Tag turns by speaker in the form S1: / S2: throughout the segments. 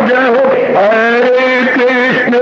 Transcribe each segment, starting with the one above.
S1: जय हो हरे कृष्ण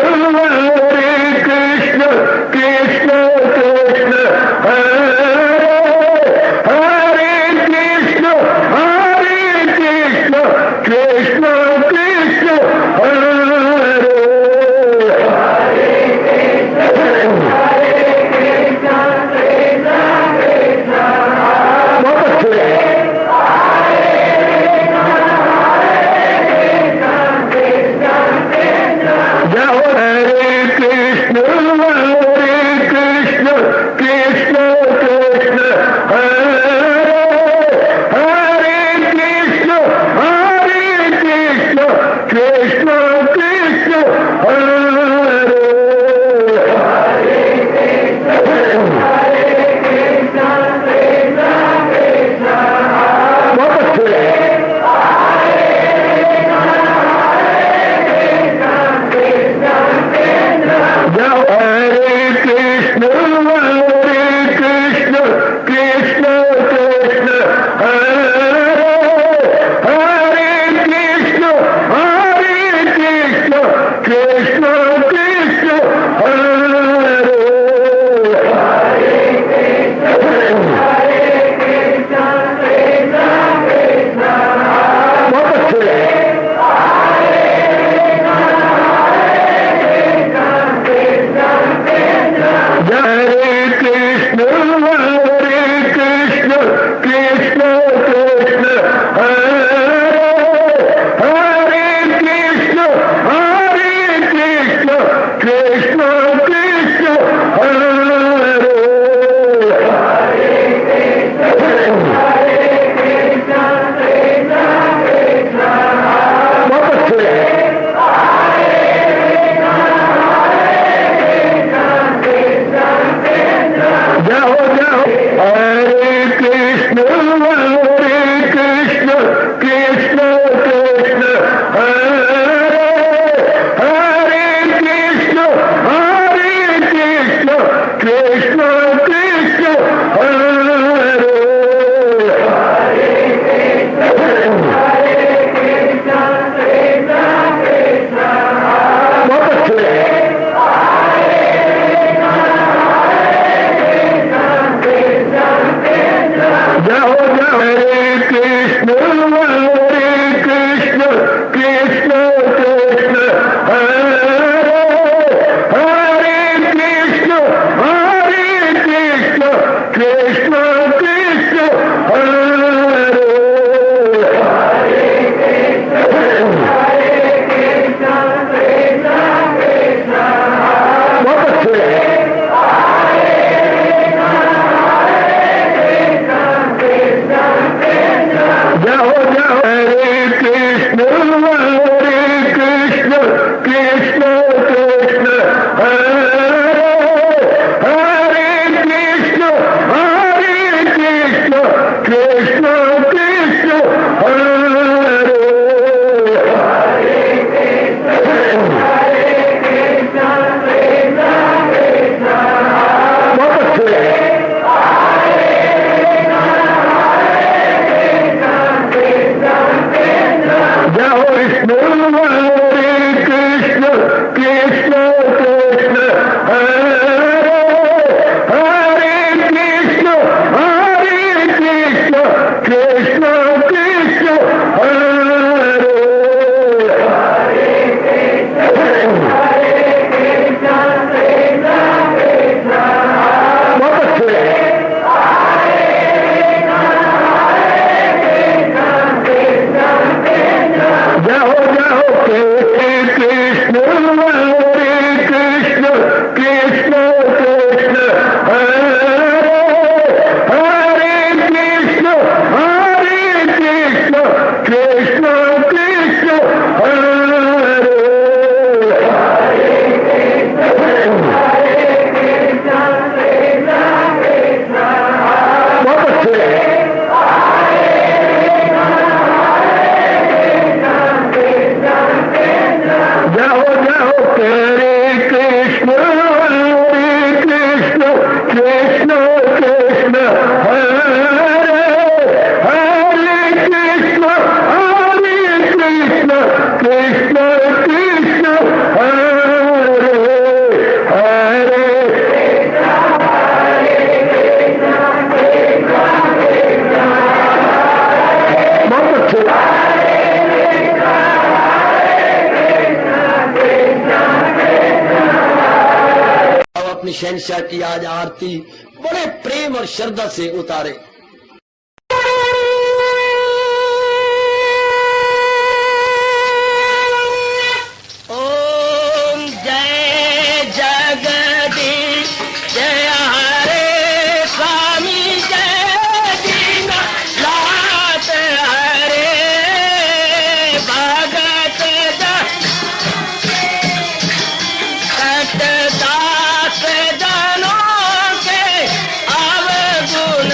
S1: अपनी शहंशाह की आज आरती बड़े प्रेम और श्रद्धा से उतारे।
S2: ओम जय जगदीश जय हरे स्वामी जय दीनानाथ हरे भगत दास जनों के अवगुण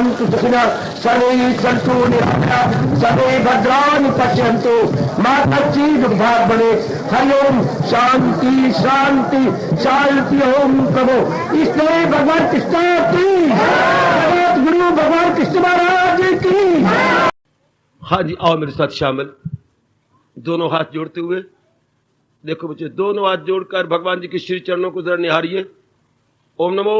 S1: भवन्तु सुखिनः सर्वे सन्तु निरामयाः सर्वे भद्राणि पश्यन्तु मा कश्चित् दुःखात् भवेत्। हरि ओम शांति शांति शांति। ओम प्रभु इसलिए भगवान कृष्ण की गुरु भगवान कृष्ण महाराज की।
S3: हाँ जी, आओ मेरे साथ शामिल। दोनों हाथ जोड़ते हुए देखो बच्चे, दोनों हाथ जोड़कर भगवान जी के श्री चरणों को जरा निहारिए। ओम नमो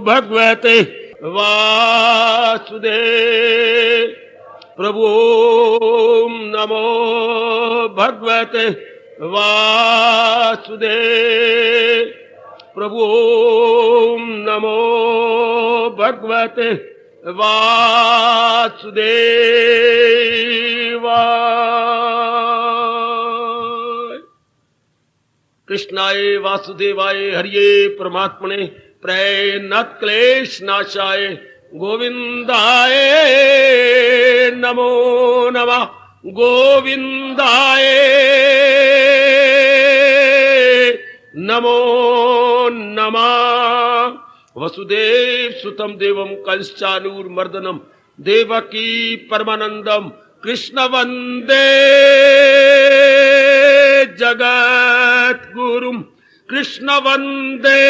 S3: भगवते वासुदेव प्रभु। ओम नमो भगवते वासुदेव प्रभु। ओम नमो भगवते वासुदेवाय। कृष्णाय वासुदेवाय हरिये परमात्मने प्रणत क्लेश नाशाय गोविंदाय नमो नमः। गोविंदाय नमो नमः। वसुदेव सुतम देवम कंसचानूरमर्दनम देवकी परमानंदम कृष्ण वंदे जगत गुरुम। कृष्ण वंदे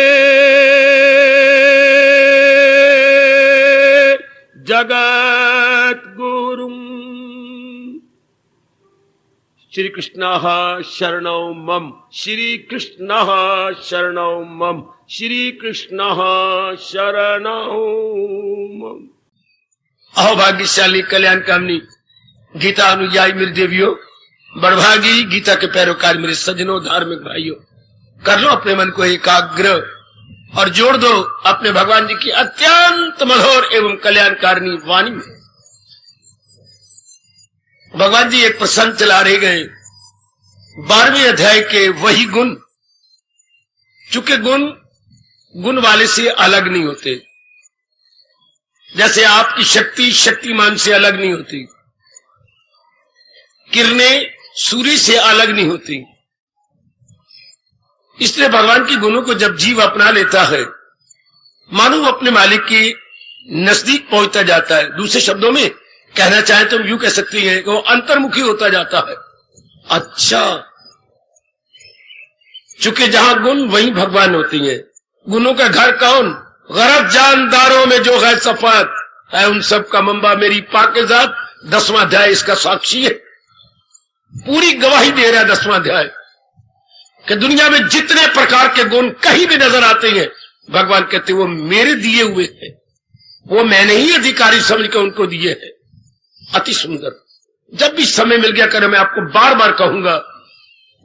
S3: जगत गुरुम। श्री कृष्ण शरणौ मम। श्री कृष्ण शरणौ मम। श्री कृष्ण शरणौ मम। अहो भाग्यशाली कल्याण कामनी गीता अनुयायी मेरी देवियों, बड़भागी गीता के पैरोकार मेरे सज्जनों, धार्मिक भाइयों, कर लो अपने मन को एकाग्र और जोड़ दो अपने भगवान जी की अत्यंत मधुर एवं कल्याणकारिणी वाणी में। भगवान जी एक प्रसंग चला रहे गए 12वें अध्याय के वही गुण, चूंकि गुण वाले से अलग नहीं होते, जैसे आपकी शक्ति शक्तिमान से अलग नहीं होती, किरणें सूर्य से अलग नहीं होती। इसलिए भगवान के गुणों को जब जीव अपना लेता है, मानो वो अपने मालिक के नजदीक पहुंचता जाता है। दूसरे शब्दों में कहना चाहे तो हम यूं कह सकते हैं कि वो अंतर्मुखी होता जाता है। अच्छा, चूंकि जहां गुण वहीं भगवान होती है। गुणों का घर कौन? गरज जानदारों में जो है सफात है, उन सब का मंबा मेरी पाकीज़ात। 10वां अध्याय इसका साक्षी है, पूरी गवाही दे रहा है 10वां अध्याय कि दुनिया में जितने प्रकार के गुण कहीं भी नजर आते हैं, भगवान कहते वो मेरे दिए हुए हैं, वो मैंने ही अधिकारी समझ के उनको दिए हैं। अति सुंदर। जब भी समय मिल गया करे, मैं आपको बार बार कहूंगा,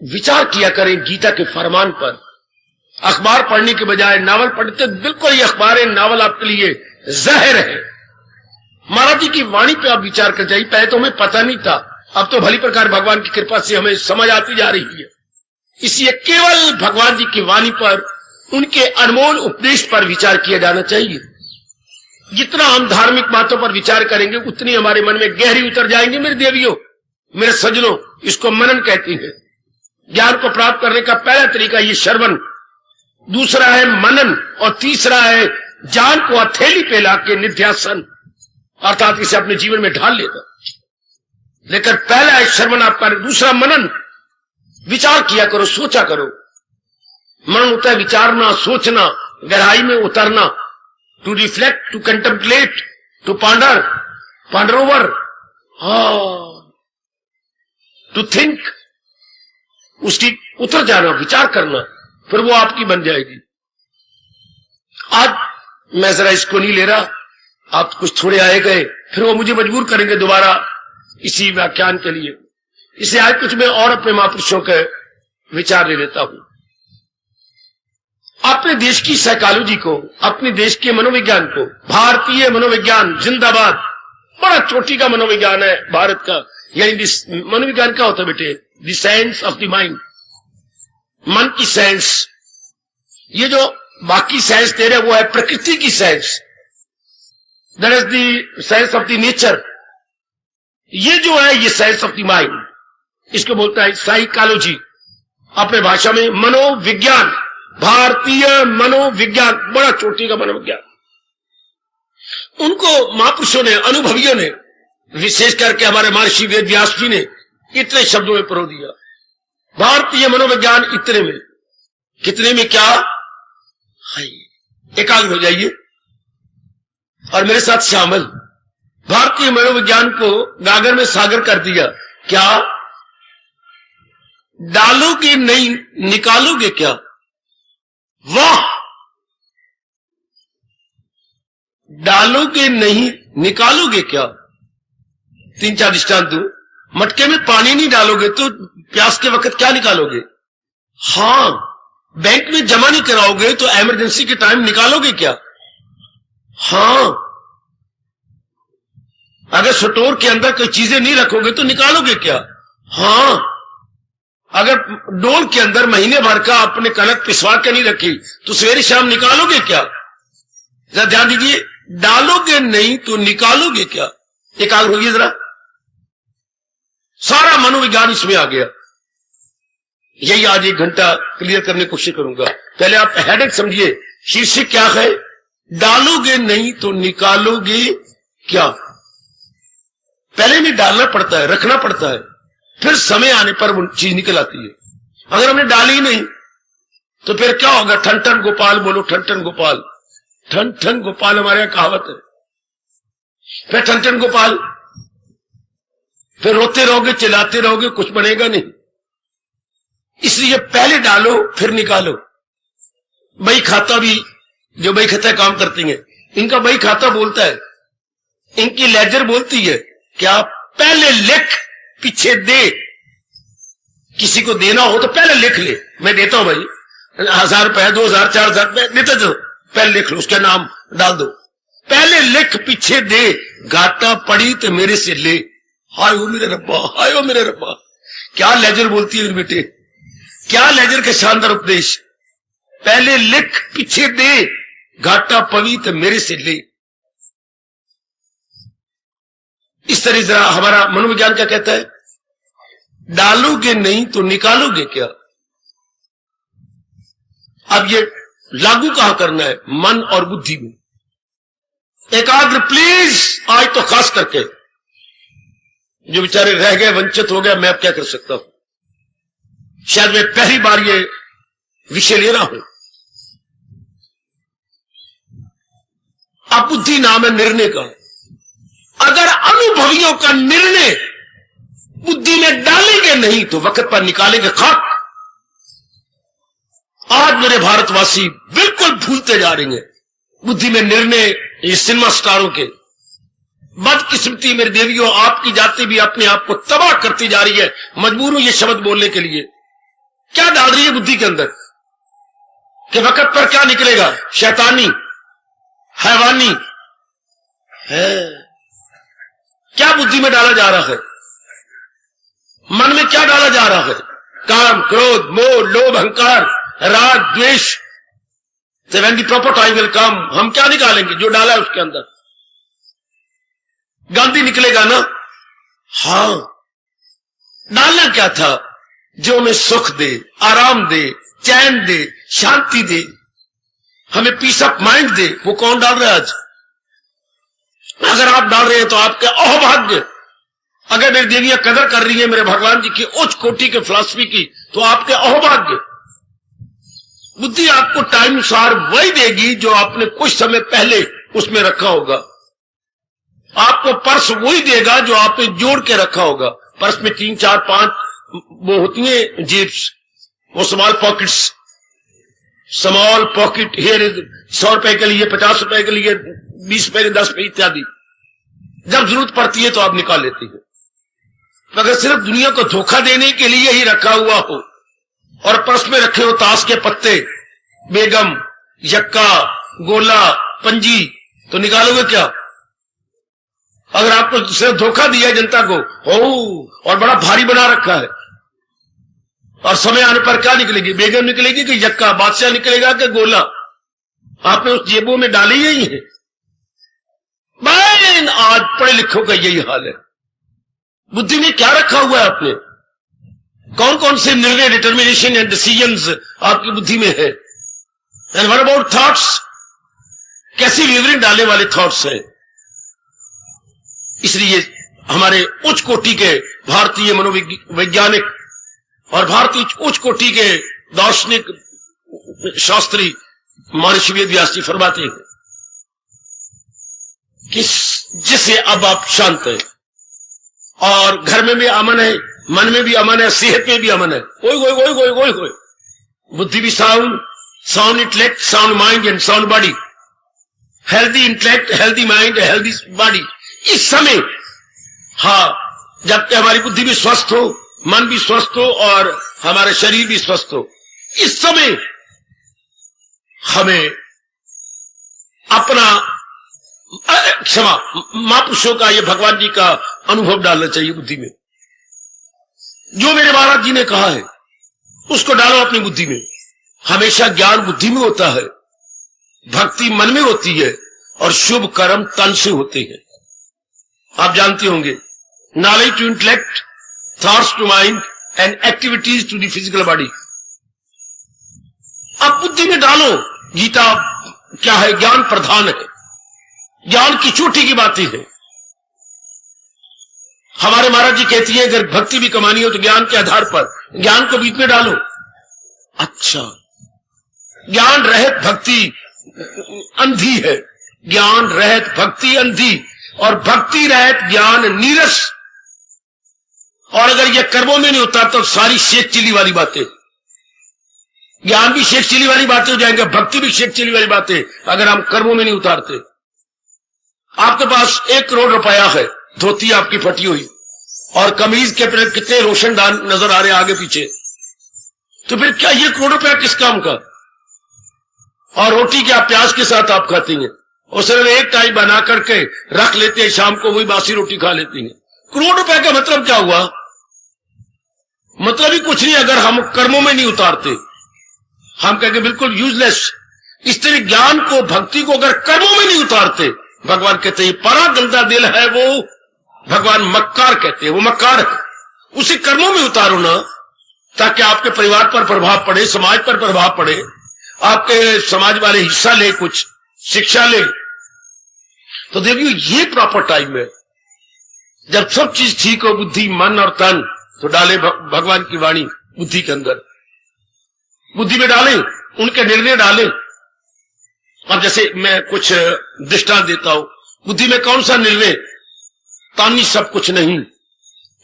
S3: विचार किया करें गीता के फरमान पर। अखबार पढ़ने के बजाय नावल पढ़ते, बिल्कुल ये अखबार नावल आपके लिए जहर है। महाराज जी की वाणी पे आप विचार कर जाइए। पहले तो हमें पता नहीं था, अब तो भली प्रकार भगवान की कृपा से हमें समझ आती जा रही है। इसलिए केवल भगवान जी की वाणी पर, उनके अनमोल उपदेश पर विचार किया जाना चाहिए। जितना हम धार्मिक बातों पर विचार करेंगे, उतनी हमारे मन में गहरी उतर जाएंगे। मेरे देवियों, मेरे सज्जनों, इसको मनन कहती है। ज्ञान को प्राप्त करने का पहला तरीका ये श्रवण, दूसरा है मनन, और तीसरा है ज्ञान को हथेली पे लाके निध्यासन, अर्थात इसे अपने जीवन में ढाल लेना। लेकिन पहला है श्रवण आपका, दूसरा मनन। विचार किया करो, सोचा करो। मनन होता है विचारना, सोचना, गहराई में उतरना। To reflect, to contemplate, to ponder over, to think, उसकी उतर जाना, विचार करना, फिर वो आपकी बन जाएगी। आज मैं जरा इसको नहीं ले रहा, आप कुछ थोड़े आए गए, फिर वो मुझे मजबूर करेंगे दोबारा इसी व्याख्यान के लिए। इसे आज कुछ मैं और अपने महापुरुषों के विचार ले लेता हूं। अपने देश की साइकोलॉजी को, अपने देश के मनोविज्ञान को, भारतीय मनोविज्ञान जिंदाबाद, बड़ा चोटी का मनोविज्ञान है भारत का। यानी मनोविज्ञान क्या होता है बेटे? The science of the mind, मन की साइंस। ये जो बाकी साइंस दे रहे वो है प्रकृति की science, that is the science of the nature. ये जो है ये साइंस ऑफ द माइंड, इसको बोलता है साइकोलॉजी, अपने भाषा में मनोविज्ञान, भारतीय मनोविज्ञान, बड़ा चोटी का मनोविज्ञान। उनको महापुरुषों ने, अनुभवियों ने, विशेष करके हमारे महर्षि वेद व्यास जी ने इतने शब्दों में परो दिया। भारतीय मनोविज्ञान इतने में, कितने में क्या? एकाग्र हो जाइए और मेरे साथ शामिल। भारतीय मनोविज्ञान को गागर में सागर कर दिया। क्या डालोगे नहीं निकालोगे क्या? वाह! डालोगे नहीं निकालोगे क्या? 3-4 दृष्टांत दूं। मटके में पानी नहीं डालोगे तो प्यास के वक्त क्या निकालोगे? हां, बैंक में जमा नहीं कराओगे तो इमरजेंसी के टाइम निकालोगे क्या? हां, अगर स्टोर के अंदर कोई चीजें नहीं रखोगे तो निकालोगे क्या? हां, अगर डोल के अंदर महीने भर का अपने कनक पिसवा के नहीं रखी तो सवेरे शाम निकालोगे क्या? जरा ध्यान दीजिए, डालोगे नहीं तो निकालोगे क्या? एकाग्र होइए जरा। सारा मनोविज्ञान इसमें आ गया। यही आज 1 घंटा क्लियर करने की कोशिश करूंगा। पहले आप हेडिंग समझिए, शीर्षक क्या है? डालोगे नहीं तो निकालोगे क्या? पहले नहीं डालना पड़ता है, रखना पड़ता है, फिर समय आने पर वो चीज निकल आती है। अगर हमने डाली नहीं तो फिर क्या होगा? ठन ठन गोपाल बोलो, ठन ठन गोपाल। ठन ठन गोपाल हमारे यहां कहावत है। फिर ठन ठन गोपाल, फिर रोते रहोगे, चिल्लाते रहोगे, कुछ बनेगा नहीं। इसलिए पहले डालो फिर निकालो। बही खाता भी, जो बही खाता काम करती हैं, इनका बही खाता बोलता है, इनकी लेजर बोलती है क्या? पहले लिख पीछे दे। किसी को देना हो तो पहले लिख ले, मैं देता हूं भाई 1000 रुपए, 2000, 4000 रुपए देते जाओ, पहले लिख लो, उसका नाम डाल दो। पहले लिख पीछे दे, घाटा पड़ी तो मेरे से ले। हाय हो मेरे रब्बा, हाय हो मेरे रब्बा। क्या लेजर बोलती है बेटे, क्या लेजर के शानदार उपदेश। पहले लिख पीछे दे, घाटा पड़ी तो मेरे से ले। इस तरह जरा हमारा मनोविज्ञान क्या कहता है? डालोगे नहीं तो निकालोगे क्या? अब ये लागू कहां करना है? मन और बुद्धि में। एकाग्र प्लीज। आज तो खास करके जो बेचारे रह गए, वंचित हो गए, मैं अब क्या कर सकता हूं। शायद मैं पहली बार ये विषय ले रहा हूं। अब बुद्धि नाम है निर्णय का। अगर अनुभवियों का निर्णय बुद्धि में डालेंगे नहीं तो वक्त पर निकालेंगे खाक। आज मेरे भारतवासी बिल्कुल भूलते जा रहे हैं बुद्धि में निर्णय। ये सिनेमा स्टारों के बदकिस्मती मेरे देवियों, आपकी जाति भी अपने आप को तबाह करती जा रही है। मजबूर हूं ये शब्द बोलने के लिए। क्या डाल रही है बुद्धि के अंदर कि वक्त पर क्या निकलेगा? शैतानी, हैवानी है। क्या बुद्धि में डाला जा रहा है? मन में क्या डाला जा रहा है? काम, क्रोध, मोह, लोभ, अहंकार, राग, द्वेष। तो when the proper time will come, हम क्या निकालेंगे? जो डाला है उसके अंदर गांधी निकलेगा ना। हां, डालना क्या था? जो हमें सुख दे, आराम दे, चैन दे, शांति दे, हमें पीस ऑफ माइंड दे। वो कौन डाल रहा है आज? अगर आप डाल रहे हैं तो आपके अहोभाग्य। अगर मेरी देवियां कदर कर रही है मेरे भगवान जी की उच्च कोटि के फिलॉसफी की, तो आपके अहोभाग्य। बुद्धि आपको टाइम अनुसार वही देगी जो आपने कुछ समय पहले उसमें रखा होगा। आपको पर्स वही देगा जो आपने जोड़ के रखा होगा। पर्स में 3, 4, 5 वो होती है जेब्स, वो small pockets. Small pocket here 100 रुपए के लिए, 50 रुपए के लिए, 20 रुपए के 10 रुपए इत्यादि। जब जरूरत पड़ती है तो आप निकाल लेती है। अगर सिर्फ दुनिया को धोखा देने के लिए ही रखा हुआ हो और पर्स में रखे हो ताश के पत्ते, बेगम, यक्का, गोला, पंजी, तो निकालोगे क्या? अगर आपको सिर्फ धोखा दिया जनता को हो और बड़ा भारी बना रखा है, और समय आने पर क्या निकलेगी? बेगम निकलेगी कि यक्का, बादशाह निकलेगा कि गोला? आपने उस जेबों में डाली यही है। मैं आज पढ़े लिखों का यही हाल है। बुद्धि में क्या रखा हुआ है आपने? कौन कौन से निर्णय, डिटर्मिनेशन एंड डिसीजंस आपकी बुद्धि में है? And what about thoughts? कैसी विवरण डालने वाले थॉट्स हैं? इसलिए हमारे उच्च कोटि के भारतीय मनोवैज्ञानिक और भारतीय उच्च कोटि के दार्शनिक शास्त्री महर्षि वेद व्यास जी फरमाते हैं कि जिससे अब आप शांत है और घर में भी अमन है, मन में भी अमन है, सेहत में भी अमन है, कोई बुद्धि भी sound intellect, sound mind and sound body, healthy intellect, healthy mind, healthy body. इस समय जबकि हमारी बुद्धि भी स्वस्थ हो, मन भी स्वस्थ हो और हमारा शरीर भी स्वस्थ हो, इस समय हमें अपना महापुरुषों का, ये भगवान जी का अनुभव डालना चाहिए बुद्धि में। जो मेरे महाराज जी ने कहा है उसको डालो अपनी बुद्धि में। हमेशा ज्ञान बुद्धि में होता है, भक्ति मन में होती है और शुभ कर्म तन से होते हैं। आप जानते होंगे, knowledge to intellect, thoughts to mind and activities to the physical body. अब बुद्धि में डालो। गीता क्या है? ज्ञान प्रधान है, ज्ञान की चोटी की बातें है। हमारे महाराज जी कहती है अगर भक्ति भी कमानी हो तो ज्ञान के आधार पर ज्ञान को बीच में डालो। अच्छा, ज्ञान रहित भक्ति अंधी है, ज्ञान रहित भक्ति अंधी और भक्ति रहित ज्ञान नीरस। और अगर यह कर्मों में नहीं होता तो सारी शेख चिली वाली बातें, ज्ञान भी शेख चिली वाली बातें हो जाएंगे, भक्ति भी शेख चिली वाली बातें अगर हम कर्मों में नहीं उतारते। आपके पास 1 करोड़ रुपया है, धोती आपकी फटी हुई और कमीज के पर कितने रोशनदान नजर आ रहे हैं आगे पीछे, तो फिर क्या ये करोड़ रुपया किस काम का? और रोटी क्या प्याज के साथ आप खाती हैं और सिर्फ एक टाइम बना करके रख लेते हैं, शाम को वही बासी रोटी खा लेती हैं। करोड़ रुपया का मतलब क्या हुआ? मतलब ही कुछ नहीं अगर हम कर्मों में नहीं उतारते। हम कहेंगे बिल्कुल यूजलेस। इस तरह ज्ञान को, भक्ति को अगर कर्मों में नहीं उतारते, भगवान कहते हैं परा गंदा दिल है वो, भगवान मक्कार कहते हैं, वो मक्कार है, उसे कर्मों में उतारो ना, ताकि आपके परिवार पर प्रभाव पड़े, समाज पर प्रभाव पड़े, आपके समाज वाले हिस्सा ले, कुछ शिक्षा ले। तो देखिए ये प्रॉपर टाइम है जब सब चीज ठीक हो, बुद्धि, मन और तन, तो डाले भगवान की वाणी बुद्धि के अंदर, बुद्धि में डालें, उनके निर्णय डालें। अब जैसे मैं कुछ दृष्टांत देता हूं, बुद्धि में कौन सा निर्णय? तानी सब कुछ नहीं।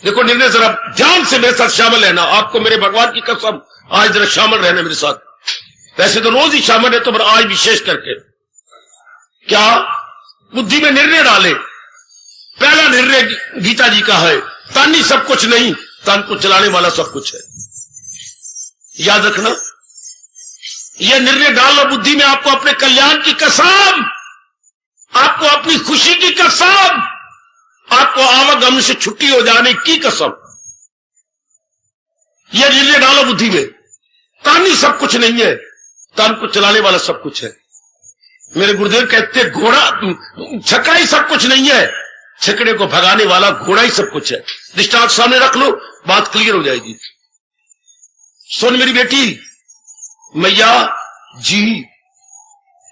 S3: देखो निर्णय जरा ध्यान से मेरे साथ शामिल है ना, आपको मेरे भगवान की कसम आज जरा शामिल रहना मेरे साथ। वैसे तो रोज ही शामिल है, तो आज विशेष करके क्या बुद्धि में निर्णय डाले। पहला निर्णय गीता जी का है, तानी सब कुछ नहीं, तन को चलाने वाला सब कुछ है। याद रखना, यह निर्णय डालो बुद्धि में, आपको अपने कल्याण की कसम, आपको अपनी खुशी की कसम, आपको आवागमन से छुट्टी हो जाने की कसम, यह निर्णय डालो बुद्धि में। तानी सब कुछ नहीं है, तन को चलाने वाला सब कुछ है। मेरे गुरुदेव कहते घोड़ा, छक्का ही सब कुछ नहीं है, छकड़े को भगाने वाला घोड़ा ही सब कुछ है। दृष्टांत सामने रख लो, बात क्लियर हो जाएगी। सुन मेरी बेटी, मैया जी,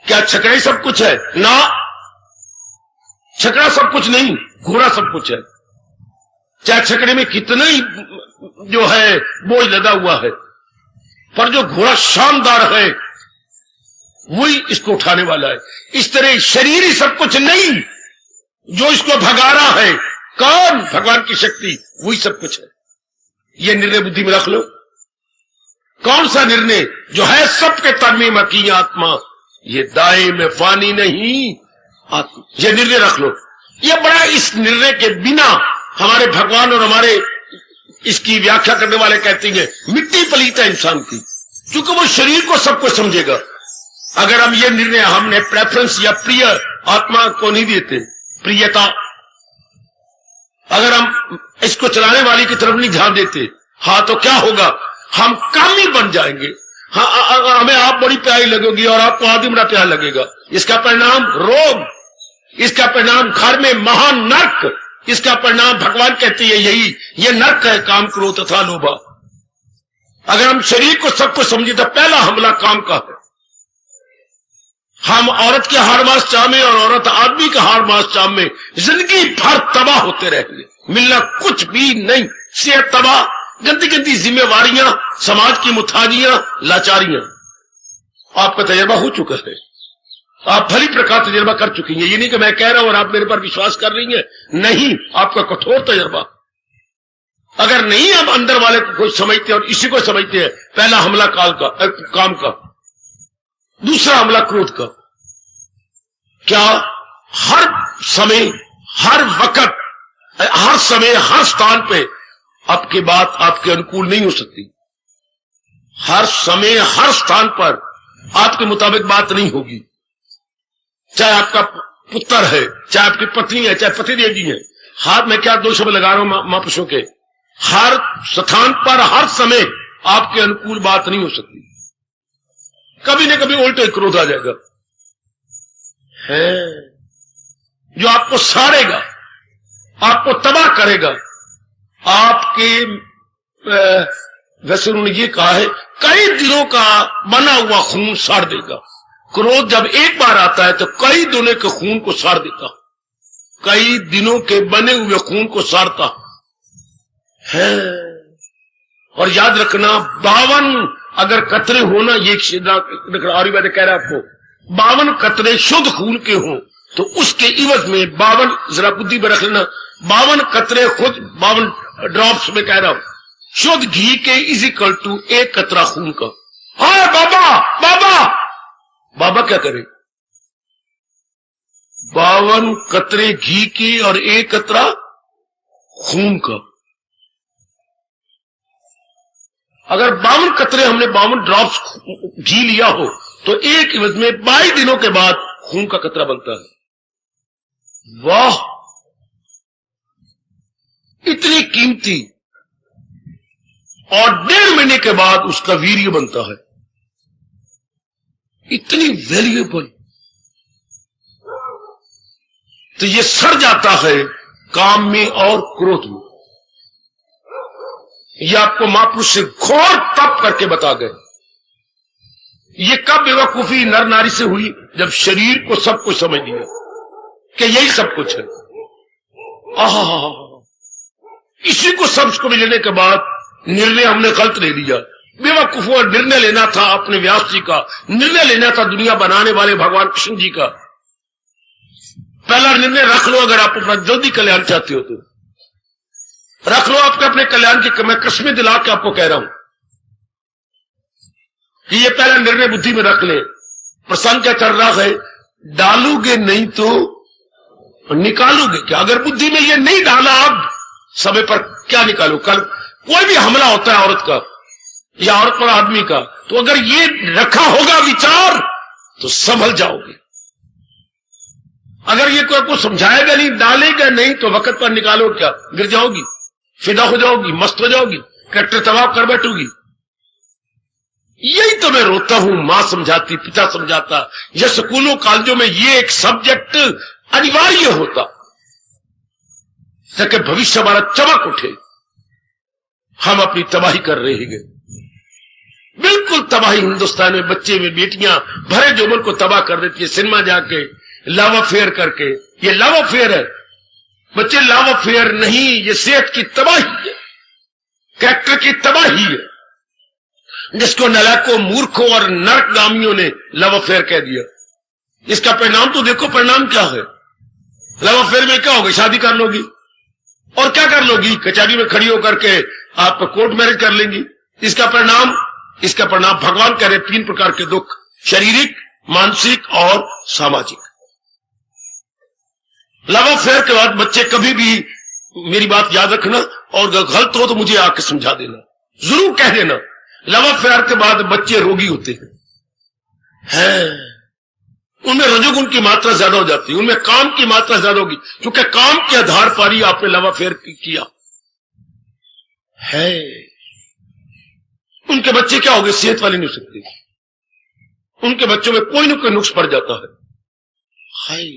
S3: क्या छकड़ा ही सब कुछ है? ना, छकड़ा सब कुछ नहीं, घोड़ा सब कुछ है। चाहे छकड़े में कितना ही जो है बोझ लदा हुआ है, पर जो घोड़ा शानदार है वही इसको उठाने वाला है। इस तरह शरीर ही सब कुछ नहीं, जो इसको भगा रहा है कौन? भगवान की शक्ति, वही सब कुछ है। यह निर्णय बुद्धि में रख लो। कौन सा निर्णय? जो है सबके तन में मकी आत्मा, ये दाएं में फानी नहीं आत्मा। यह निर्णय रख लो। यह बड़ा, इस निर्णय के बिना हमारे भगवान और हमारे इसकी व्याख्या करने वाले कहते हैं मिट्टी पलीत है इंसान की, क्योंकि वो शरीर को सब कुछ समझेगा। अगर हम ये निर्णय, हमने प्रेफरेंस या प्रिय आत्मा को नहीं देते, प्रियता, अगर हम इसको चलाने वाले की तरफ नहीं ध्यान देते, तो क्या होगा? हम कामी बन जाएंगे। हमें आप बड़ी प्यारी लगेगी और आपको आदि बड़ा प्यार लगेगा। इसका परिणाम रोग, इसका परिणाम घर में महान नर्क, इसका परिणाम भगवान कहते हैं यही, ये नर्क है, काम क्रोध तथा लोभा। अगर हम शरीर को सब कुछ समझे तो पहला हमला काम का है। हम औरत के हाड़ मास चाम में और औरत आदमी के हाड़ मास चाम में जिंदगी भर तबाह होते रहेंगे, मिलना कुछ भी नहीं, सेहत तबाह, गंदी गंदी जिम्मेवारियां, समाज की मुथाजियां, लाचारियां। आपका तजर्बा हो चुका है, आप भली प्रकार तजर्बा कर चुकी हैं। ये नहीं कि मैं कह रहा हूं और आप मेरे पर विश्वास कर रही हैं, नहीं, आपका कठोर तजर्बा। अगर नहीं हम अंदर वाले को कोई समझते और इसी को समझते हैं, पहला हमला काम का, दूसरा हमला क्रोध का। क्या हर समय, हर वक्त, हर समय, हर स्थान पे आपकी बात आपके अनुकूल नहीं हो सकती। हर समय, हर स्थान पर आपके मुताबिक बात नहीं होगी। चाहे आपका पुत्र है, चाहे आपकी पत्नी है, चाहे पतिदेव जी है। हाथ में क्या दो शब्द लगा रहा हूं महापुरुषों के, हर स्थान पर, हर समय आपके अनुकूल बात नहीं हो सकती। कभी न कभी उल्टे क्रोध आ जाएगा है जो आपको साड़ेगा, आपको तबाह करेगा। आपके वैसे उन्होंने ये कहा है, कई दिनों का बना हुआ खून साड़ देगा। क्रोध जब एक बार आता है तो कई दिनों के खून को साड़ देता, कई दिनों के बने हुए खून को साड़ता है। और याद रखना, 52 अगर कतरे होना, ये आरी बात कह रहा है आपको, 52 कतरे शुद्ध खून के हों तो उसके इवज में 52, जरा बुद्धि में रख लेना, 52 कतरे खुद 52 ड्रॉप्स में कह रहा हूं, शुद्ध घी के इज इक्वल टू 1 कतरा खून का। हाँ बाबा, बाबा, बाबा क्या करे? 52 कतरे घी की और 1 कतरा खून का। अगर 52 कतरे हमने 52 ड्रॉप्स घी लिया हो तो एक इवज में 22 दिनों के बाद खून का कतरा बनता है। वाह, इतनी कीमती, और 1.5 महीने के बाद उसका वीर्य बनता है, इतनी वैल्यूएबल। तो ये सड़ जाता है काम में और क्रोध में। ये आपको महापुरुष से घोर तप करके बता गए। ये कब बेवकूफी नर नारी से हुई? जब शरीर को सब कुछ समझ लिया कि यही सब कुछ है। इसी को सब को मिलने के बाद निर्णय हमने गलत ले लिया। बेवकूफों, निर्णय लेना था अपने व्यास जी का, निर्णय लेना था दुनिया बनाने वाले भगवान कृष्ण जी का। पहला निर्णय रख लो, अगर आप अपना जल्दी कल्याण चाहते हो तो रख लो आपके अपने कल्याण की। मैं कसमें दिला के आपको कह रहा हूं कि ये पहला निर्णय बुद्धि में रख ले। प्रसंग क्या चल रहा है, डालोगे नहीं तो निकालोगे क्या? अगर बुद्धि में ये नहीं डाला अब समय पर क्या निकालो? कल कोई भी हमला होता है औरत का या औरत पर आदमी का, तो अगर ये रखा होगा विचार तो संभल जाओगे। अगर ये कोई आपको समझाएगा नहीं, डालेगा नहीं, तो वक्त पर निकालो क्या? गिर जाओगी, फिदा हो जाओगी, मस्त हो जाओगी, कट्टर तबाह कर बैठोगी। यही तो मैं रोता हूं, मां समझाती, पिता समझाता, यह स्कूलों कॉलेजों में ये एक सब्जेक्ट अनिवार्य होता ताकि भविष्य हमारा चमक उठे। हम अपनी तबाही कर रहे हैं, बिल्कुल तबाही। हिंदुस्तान में बच्चे में बेटियां भरे जोबन को तबाह कर देती है, सिनेमा जाके लव अफेयर करके। ये लव अफेयर है बच्चे, लव अफेयर नहीं, ये सेहत की तबाही है, कैरेक्टर की तबाही है, जिसको नलायकों, मूर्खों और नरकगामियों ने लव अफेयर कह दिया। इसका परिणाम तो देखो, परिणाम क्या है? लव अफेयर में क्या होगा? शादी कर लोगी और क्या कर लोगी? कचहरी में खड़ी होकर के आप कोर्ट मैरिज कर लेंगी। इसका परिणाम भगवान कह रहे 3 प्रकार के दुख, शारीरिक, मानसिक और सामाजिक। लव अफेयर के बाद बच्चे कभी भी, मेरी बात याद रखना, और गलत हो तो मुझे आके समझा देना, जरूर कह देना। लव अफेयर के बाद बच्चे रोगी होते हैं, उनमें रजोगुण की मात्रा ज्यादा हो जाती है, उनमें काम की मात्रा ज्यादा होगी, क्योंकि काम के आधार पर ही आपने लव अफेयर किया है। उनके बच्चे क्या हो गए? सेहत वाले नहीं हो सकते, उनके बच्चों में कोई न कोई नुक्स पड़ जाता है। हाय,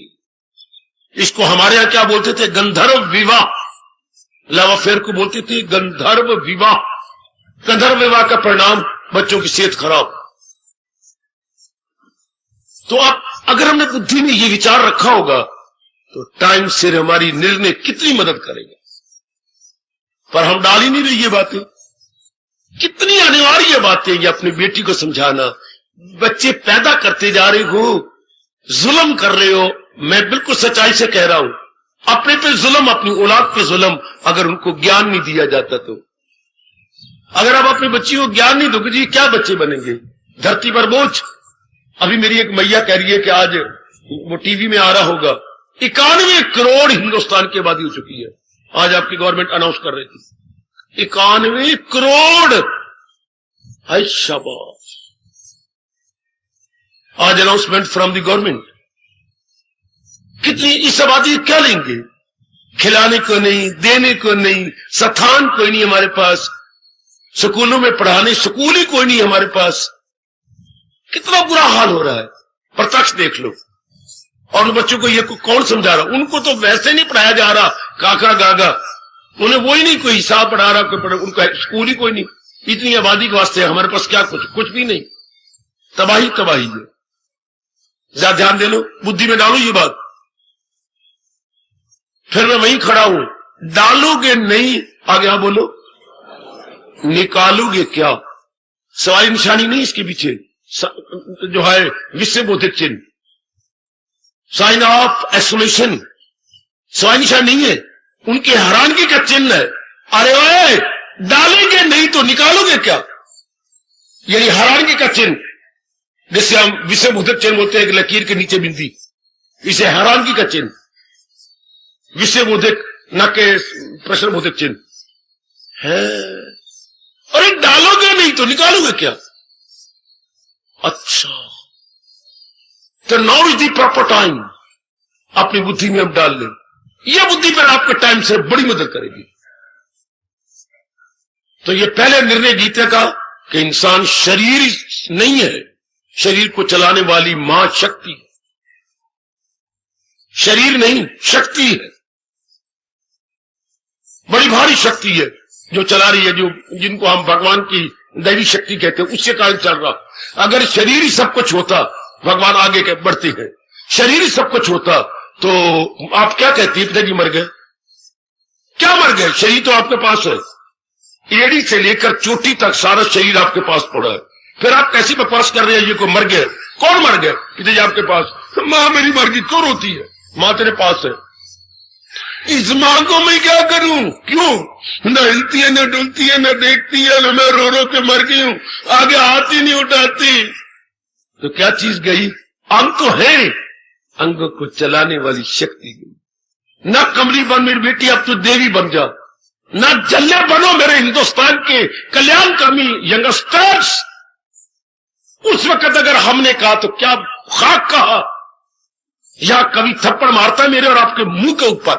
S3: इसको हमारे यहां क्या बोलते थे? गंधर्व विवाह। लव अफेयर को बोलते थे गंधर्व विवाह। गंधर्व विवाह का परिणाम बच्चों की सेहत खराब। तो आप अगर हमने बुद्धि में ये विचार रखा होगा तो टाइम से हमारी निर्णय कितनी मदद करेगा। पर हम डाल ही नहीं रही ये बातें। कितनी अनिवार्य बातें ये अपनी बेटी को समझाना। बच्चे पैदा करते जा रहे हो, जुल्म कर रहे हो। मैं बिल्कुल सच्चाई से कह रहा हूं, अपने पे जुल्म, अपनी औलाद पे जुल्म। अगर उनको ज्ञान नहीं दिया जाता तो, अगर आप अपने बच्चियों को ज्ञान नहीं दोगे जी, क्या बच्चे बनेंगे? धरती पर बोझ। अभी मेरी एक मैया कह रही है कि आज वो टीवी में आ रहा होगा, 91 करोड़ हिंदुस्तान की आबादी हो चुकी है। आज आपकी गवर्नमेंट अनाउंस कर रही थी 91 करोड़। हाय शाबाश, आज अनाउंसमेंट फ्रॉम द गवर्नमेंट। कितनी इस आबादी क्या लेंगे? खिलाने को नहीं, देने को नहीं, स्थान कोई नहीं हमारे पास, स्कूलों में पढ़ाने स्कूल ही कोई नहीं हमारे पास। कितना बुरा हाल हो रहा है, प्रत्यक्ष देख लो। और बच्चों को ये कौन समझा रहा? उनको तो वैसे नहीं पढ़ाया जा रहा, काका गागा, उन्हें वो ही नहीं कोई हिसाब पढ़ा रहा, कोई उनका स्कूल ही कोई नहीं। इतनी आबादी के वास्ते हमारे पास क्या कुछ भी नहीं। तबाही तबाही है। ज्यादा ध्यान दे लो, बुद्धि में डालो ये बात। फिर मैं वहीं खड़ा हूं, डालोगे नहीं, आगे आप बोलो, निकालोगे क्या? सवाल निशानी नहीं इसके पीछे जो है विश्व बौद्धिक चिन्ह, साइन ऑफ एक्सक्लेमेशन, सवाल निशान नहीं है, उनके हैरानगी का चिन्ह है। अरे ओए, डालेंगे नहीं तो निकालोगे क्या? यानी हैरानगी का चिन्ह, जिसे हम विश्व बौद्धिक चिन्ह बोलते हैं, लकीर के नीचे बिंदी, इसे हैरानगी का चिन्ह, विषय बोधिक न के प्रश्न बोधिक चिन्ह है। अरे डालोगे नहीं तो निकालोगे क्या? अच्छा, तो now is the proper time. अपनी बुद्धि में अब डाल लें, यह बुद्धि पर आपके टाइम से बड़ी मदद करेगी। तो यह पहले निर्णय गीता का कि इंसान शरीर नहीं है, शरीर को चलाने वाली मां शक्ति है। शरीर नहीं, शक्ति है, बड़ी भारी शक्ति है जो चला रही है, जो जिनको हम भगवान की दैवी शक्ति कहते हैं, उससे कारण चल रहा। अगर शरीर ही सब कुछ होता, भगवान आगे के बढ़ते हैं, शरीर ही सब कुछ होता तो आप क्या कहती है? पिताजी मर गए, क्या मर गए? शरीर तो आपके पास है, एड़ी से लेकर चोटी तक सारा शरीर आपके पास पड़ा है। फिर आप कैसी बकवास कर रहे हैं? ये को मर गए, कौन मर गए? पिताजी आपके पास। मां मेरी मर गई, क्यों रोती है? मां तेरे पास है। इस मां को मैं क्या करूं? क्यों? न हिलती है, न डुलती है, न देखती है, न मैं रो रो के मर गई हूं, आगे हाथ ही नहीं उठाती। तो क्या चीज गई? अंग तो है, अंगों को चलाने वाली शक्ति गई। न कमली बन मेरी बेटी, अब तो देवी बन जा। न जल्ले बनो मेरे हिंदुस्तान के कल्याणकामी यंगस्टर्स। उस वक्त अगर हमने कहा तो क्या खाक कहा, या कभी थप्पड़ मारता मेरे और आपके मुंह के ऊपर।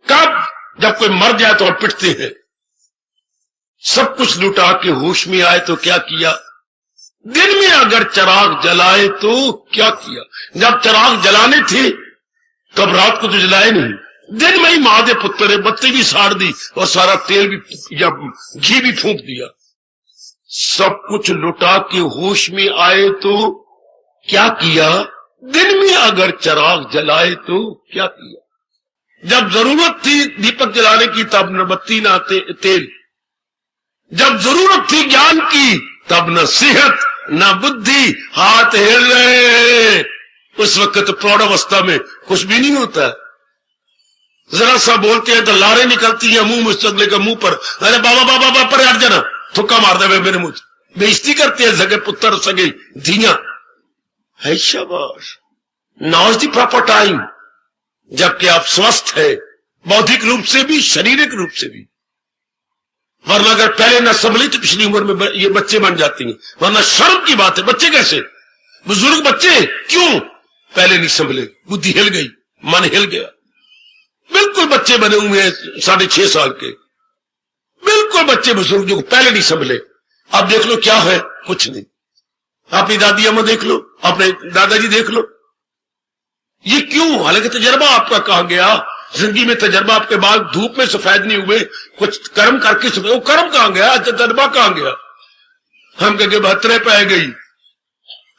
S3: कब? जब कोई मर जाए तो हम पिटते हैं। सब कुछ लुटा के होश में आए तो क्या किया? दिन में अगर चिराग जलाए तो क्या किया? जब चिराग जलाने थे तब रात को तो जलाए नहीं, दिन में ही महादे पुत्र ने बत्ती भी साड़ दी और सारा तेल भी या घी भी फूंक दिया। सब कुछ लुटा के होश में आए तो क्या किया? दिन में अगर चिराग जलाए तो क्या किया? जब जरूरत थी दीपक जलाने की तब न बत्ती न तेल, जब जरूरत थी ज्ञान की तब न सेहत न बुद्धि, हाथ हिल रहे। उस वक्त प्रौढ़ अवस्था में कुछ भी नहीं होता। जरा सा बोलते हैं तो लारे निकलती है मुंह में, अगले के मुंह पर, अरे बाबा बाबा बाबा पर हट जाना, थुक्का मार दे मेरे मुंह। बेइज्जती करते हैं सगे पुत्र सगे धिया है। शाबाश, now is the proper time, जबकि आप स्वस्थ है, बौद्धिक रूप से भी, शारीरिक रूप से भी। वरना अगर पहले न संभली तो पिछली उम्र में ये बच्चे बन जाती हैं। वरना शर्म की बात है, बच्चे कैसे? बुजुर्ग बच्चे क्यों? पहले नहीं संभले, बुद्धि हिल गई, मन हिल गया। बिल्कुल बच्चे बने हुए हैं 6.5 साल के, बिल्कुल बच्चे बुजुर्ग जो पहले नहीं संभले। अब देख लो क्या है, कुछ नहीं। अपनी दादी अम्मा देख लो, अपने दादाजी देख लो। ये क्यों? हालांकि तजर्बा आपका कहां गया? जिंदगी में तजर्बा आपके बाल धूप में सफेद नहीं हुए, कुछ कर्म करके सफेद, वो कर्म कहां गया? तजर्बा कहां गया? हम कहेंगे 72 पे गई,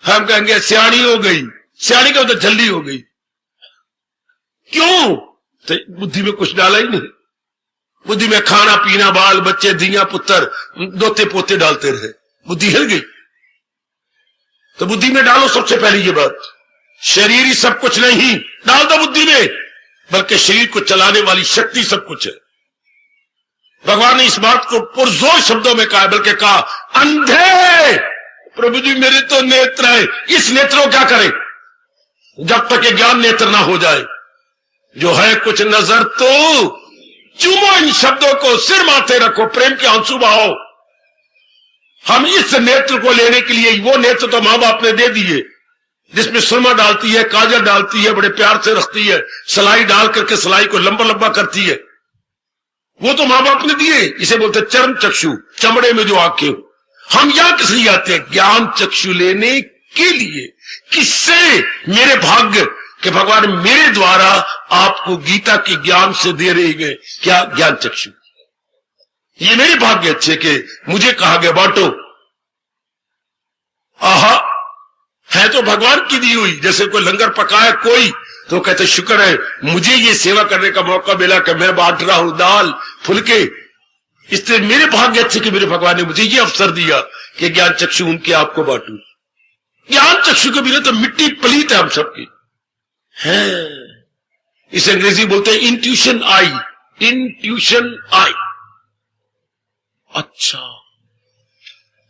S3: हम कहेंगे सियाणी हो गई, सियाने के मतलब जल्दी हो गई। क्यों? तो बुद्धि में कुछ डाला ही नहीं। बुद्धि में खाना पीना, बाल बच्चे, धिया पुत्र, दोते पोते डालते रहे, बुद्धि हिल गई। तो बुद्धि में डालो सबसे पहले ये बात, शरीर ही सब कुछ नहीं डाल दो बुद्धि में, बल्कि शरीर को चलाने वाली शक्ति सब कुछ है। भगवान ने इस बात को पुरजोर शब्दों में कहा, बल्कि कहा अंधे प्रभु जी मेरे तो नेत्र है, इस नेत्र को क्या करें जब तक ये ज्ञान नेत्र ना हो जाए। जो है कुछ नजर तो चूमो इन शब्दों को, सिर माथे रखो, प्रेम के आंसू बहाओ। हम इस नेत्र को लेने के लिए, वो नेत्र तो मां बाप ने दे दिए, जिसमें सुरमा डालती है, काजल डालती है, बड़े प्यार से रखती है, सलाई डाल करके सलाई को लंबा लंबा करती है, वो तो मां बाप ने दिए। इसे बोलते चर्म चक्षु, चमड़े में जो आंखें। हम यहां किस लिए आते हैं? ज्ञान चक्षु लेने के लिए। किससे? मेरे भाग्य कि भगवान मेरे द्वारा आपको गीता के ज्ञान से दे रहे गए। क्या? ज्ञान चक्षु। ये मेरे भाग्य अच्छे कि मुझे कहा गया बांटो। आहा, है तो भगवान की दी हुई। जैसे कोई लंगर पकाए कोई, तो कहते शुक्र है मुझे ये सेवा करने का मौका मिला कि मैं बांट रहा हूं दाल फुलके। इसलिए मेरे भाग्य अच्छे कि मेरे भगवान ने मुझे ये अवसर दिया कि ज्ञान चक्षु उनके आपको बांटू। ज्ञान चक्षु के बिना तो मिट्टी पलीत है हम सबकी है। इसे अंग्रेजी बोलते हैं इंट्यूशन आई, इंट्यूशन आई। अच्छा,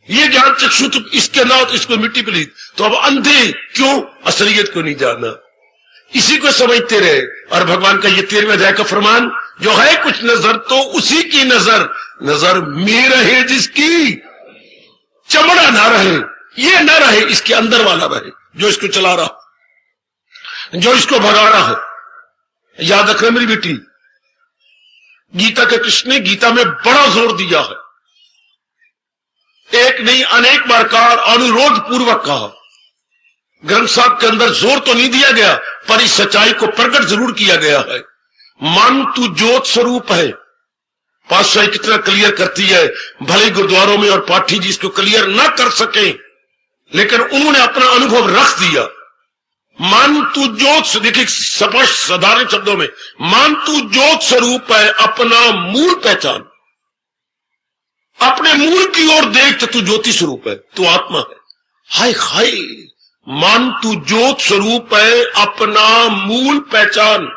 S3: ये ज्ञान चक्षु तो इसके ना तो इसको मिट्टी पलीत, तो अब अंधे क्यों? असलियत को नहीं जाना, इसी को समझते रहे। और भगवान का ये 13वें अध्याय का फरमान, जो है कुछ नजर तो उसी की नजर, नजर में रहे जिसकी, चमड़ा ना रहे, ये ना रहे, इसके अंदर वाला रहे, जो इसको चला रहा, जो इसको भगा रहा है। याद रखना मेरी बेटी, गीता के कृष्ण ने गीता में बड़ा जोर दिया है, एक नहीं अनेक बार कहा, अनुरोध पूर्वक कहा। ग्रंथ साहब के अंदर जोर तो नहीं दिया गया, पर इस सच्चाई को प्रकट जरूर किया गया है। मन तू ज्योत स्वरूप है। पातशाही कितना क्लियर करती है, भले गुरुद्वारों में और पाठी जी इसको क्लियर ना कर सके, लेकिन उन्होंने अपना अनुभव रख दिया। मन तू ज्योत, देखिए स्पष्ट साधारण शब्दों में, मन तू ज्योत स्वरूप है, अपना मूल पहचान, अपने मूल की ओर देख तो तू ज्योति स्वरूप है, तू आत्मा है। हाय हाय, मन तू ज्योत स्वरूप है, अपना मूल पहचान।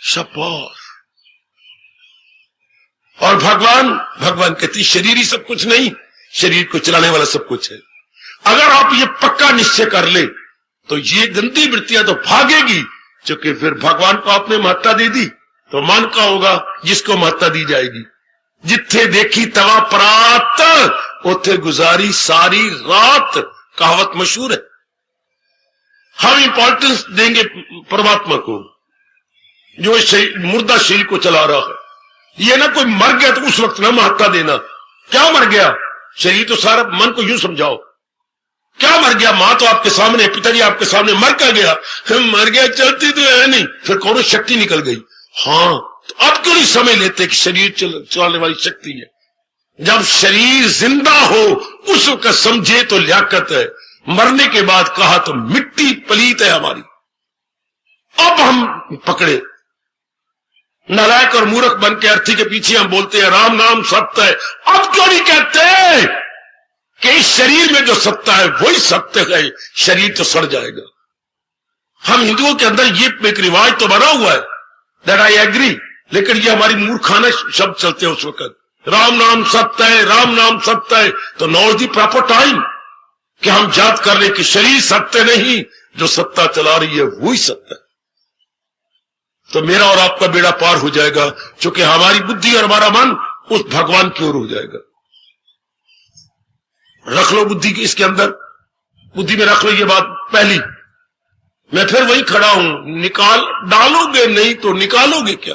S3: शाबाश। और भगवान कहती शरीर ही सब कुछ नहीं, शरीर को चलाने वाला सब कुछ है। अगर आप ये पक्का निश्चय कर ले तो ये गंदी वृत्तियां तो भागेगी, क्योंकि फिर भगवान को आपने महत्ता दे दी तो मन का होगा जिसको महत्ता दी जाएगी। जिथे देखी तवा परात, उथे गुजारी सारी रात, कहावत मशहूर है। हम इंपॉर्टेंस देंगे परमात्मा को, जो मुर्दा शरीर को चला रहा है। ये ना कोई मर गया तो उस वक्त ना महत्ता देना। क्या मर गया? शरीर तो सारा, मन को यूं समझाओ, क्या मर गया? मां तो आपके सामने, पिताजी आपके सामने, मर क्या गया? मर गया, चलती तो है नहीं, फिर कौन शक्ति निकल गई। हाँ, तो अब क्यों नहीं समझ लेते कि शरीर चलाने वाली शक्ति है? जब शरीर जिंदा हो उस वक्त समझे तो लियाकत है, मरने के बाद कहा तो मिट्टी पलीत है हमारी। अब हम पकड़े, नालायक और मूर्ख बन के अर्थी के पीछे हम बोलते हैं राम नाम सत्य है। अब क्यों नहीं कहते कि इस शरीर में जो सत्ता है वही सत्य है, शरीर तो सड़ जाएगा। हम हिंदुओं के अंदर ये एक रिवाज तो बना हुआ है, दैट आई एग्री, लेकिन ये हमारी मूर्खाना शब्द चलते हैं उस वक्त, राम नाम सत्य है, राम नाम सत्य है। तो नॉट द प्रॉपर टाइम कि हम याद कर ले कि शरीर सत्य नहीं, जो सत्ता चला रही है वही सत्य है। तो मेरा और आपका बेड़ा पार हो जाएगा, क्योंकि हमारी बुद्धि और हमारा मन उस भगवान की ओर हो जाएगा। रख लो बुद्धि की इसके अंदर, बुद्धि में रख लो ये बात पहली। मैं फिर वही खड़ा हूं, निकाल डालोगे नहीं तो निकालोगे क्या?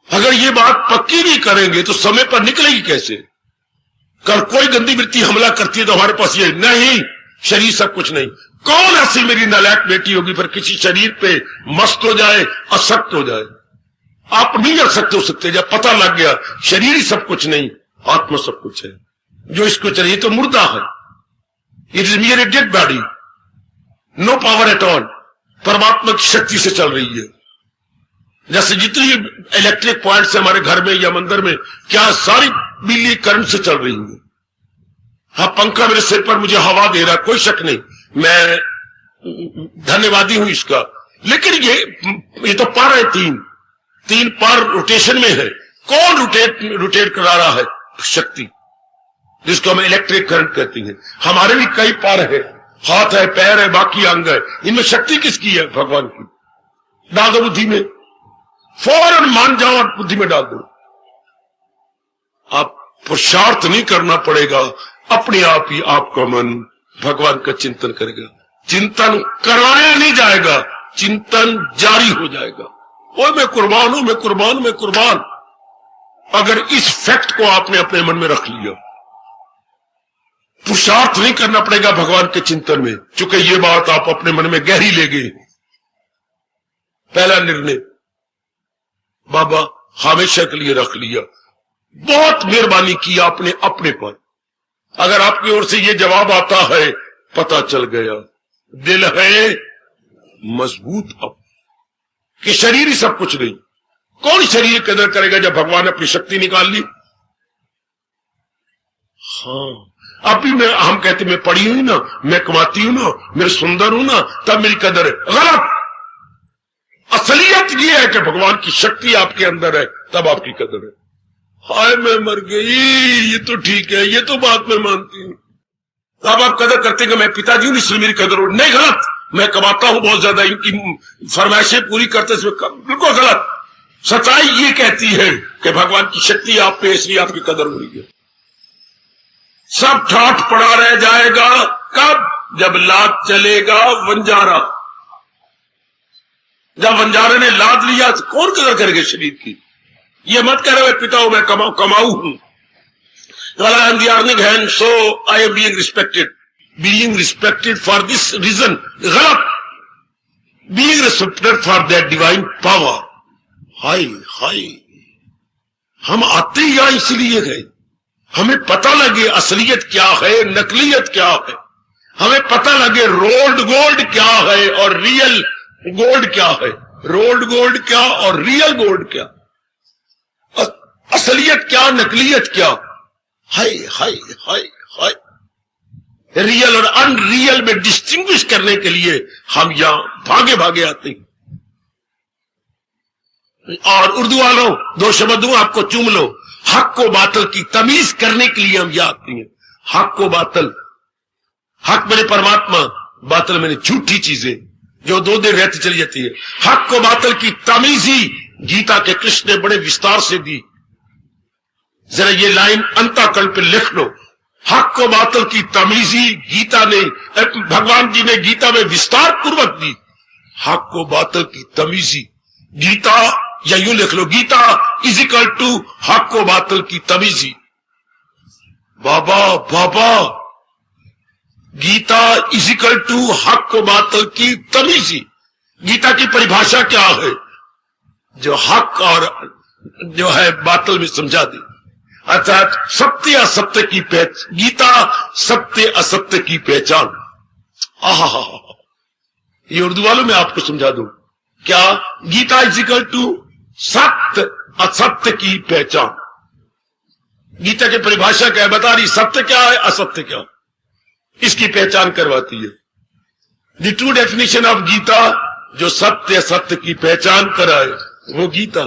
S3: अगर ये बात पक्की नहीं करेंगे तो समय पर निकलेगी कैसे? कल कोई गंदी वृत्ति हमला करती है तो हमारे पास ये नहीं, शरीर सब कुछ नहीं। कौन ऐसी मेरी नालायक बेटी होगी फिर किसी शरीर पे मस्त हो जाए, असक्त हो जाए? आप नहीं कर सकते हो सकते, जब पता लग गया शरीर ही सब कुछ नहीं, आत्मा सब कुछ है। जो इसको चाहिए तो मुर्दा है, it is mere a dead body. No power at all, परमात्मा की शक्ति से चल रही है। जैसे जितनी इलेक्ट्रिक पॉइंट्स है हमारे घर में या मंदिर में, क्या सारी बिजली करंट से चल रही है। हाँ, पंखा मेरे सिर पर मुझे हवा दे रहा, कोई शक नहीं, मैं धन्यवादी हूं इसका। लेकिन ये तो पर है, तीन पर रोटेशन में है। कौन रोटेट करा रहा है? शक्ति, जिसको हम इलेक्ट्रिक करंट कहते हैं। हमारे भी कई पर है, हाथ है, पैर है, बाकी अंग है, इनमें शक्ति किसकी है? भगवान की। डाल दो बुद्धि में, फौरन मान जाओ और बुद्धि में डाल दो। आप पुरुषार्थ नहीं करना पड़ेगा, अपने आप ही आपका मन भगवान का चिंतन करेगा। चिंतन कराया नहीं जाएगा, चिंतन जारी हो जाएगा। ओए मैं कुर्बान हूं, मैं कुर्बान, मैं कुर्बान। अगर इस फैक्ट को आपने अपने मन में रख लिया, पुरुषार्थ नहीं करना पड़ेगा भगवान के चिंतन में, चूंकि ये बात आप अपने मन में गहरी ले गए। पहला निर्णय बाबा हमेशा के लिए रख लिया। बहुत मेहरबानी की आपने अपने पर। अगर आपकी ओर से ये जवाब आता है, पता चल गया दिल है मजबूत अब कि शरीर ही सब कुछ नहीं। कौन शरीर की कदर करेगा जब भगवान ने अपनी शक्ति निकाल ली? हाँ, अभी हम कहते मैं पढ़ी हुई ना, मैं कमाती हूं ना, मैं सुंदर हूं ना, तब मेरी कदर है। गलत। असलियत ये है कि भगवान की शक्ति आपके अंदर है, तब आपकी कदर है। हाय मैं मर गई, ये तो ठीक है, ये तो बात मैं मानती हूं। अब आप कदर करते हैं कि मैं पिताजी हूं इसलिए मेरी कदर हो। नहीं, गलत। मैं कमाता हूं बहुत ज्यादा, इनकी फरमाइशें पूरी करते, बिल्कुल गलत। सच्चाई ये कहती है कि भगवान की शक्ति आप पे, इसलिए आपकी कदर हो रही है। सब ठाठ पड़ा रह जाएगा कब? जब लाद चलेगा वंजारा। जब वंजारे ने लाद लिया तो कौन कदर करेगा शरीर की? ये मत कह रहे पिता हूं मैं, कमाऊ हूं। I am the earning hand, so I am being respected. Being respected for this reason. गलत। Being respected for that divine power. हाय हाय, हम आते ही यहां इसलिए गए, हमें पता लगे असलियत क्या है, नकलियत क्या है। हमें पता लगे रोल्ड गोल्ड क्या है और रियल गोल्ड क्या है। रोल्ड गोल्ड क्या और रियल गोल्ड क्या, असलियत क्या, नकलियत क्या। हाय हाय हाय हाय। रियल और अनरियल में डिस्टिंग्विश करने के लिए हम यहां भागे भागे आते हैं। और उर्दू वालों, दो शब्द दूं आपको, चूम लो। हक को बातल की तमीज करने के लिए हम यहां आते हैं। हक को बातल, हक मैंने परमात्मा, बातल मैंने झूठी चीजें जो दो दिन रहती चली जाती है। हक को बातल की तमीज ही गीता के कृष्ण ने बड़े विस्तार से दी। जरा ये लाइन अंतःकरण पे लिख लो। हक को बातल की तमीजी गीता ने, भगवान जी ने गीता में विस्तार पूर्वक दी। हक को बातल की तमीजी गीता, या यूं लिख लो, गीता इज इक्वल टू हक को बातल की तमीजी। बाबा बाबा, गीता इज इक्वल टू हक को बातल की तमीजी। गीता की परिभाषा क्या है? जो हक और जो है बातल में समझा दी, अर्थात सत्य असत्य की पहचान। गीता सत्य असत्य की पहचान। आहा, ये उर्दू वालों में आपको समझा दूं क्या? गीता इज इक्वल टू सत्य असत्य की पहचान। गीता की परिभाषा क्या है? बता रही सत्य क्या है, असत्य क्या, इसकी पहचान करवाती है। The true definition of Gita, जो सत्य असत्य की पहचान कराए, वो गीता।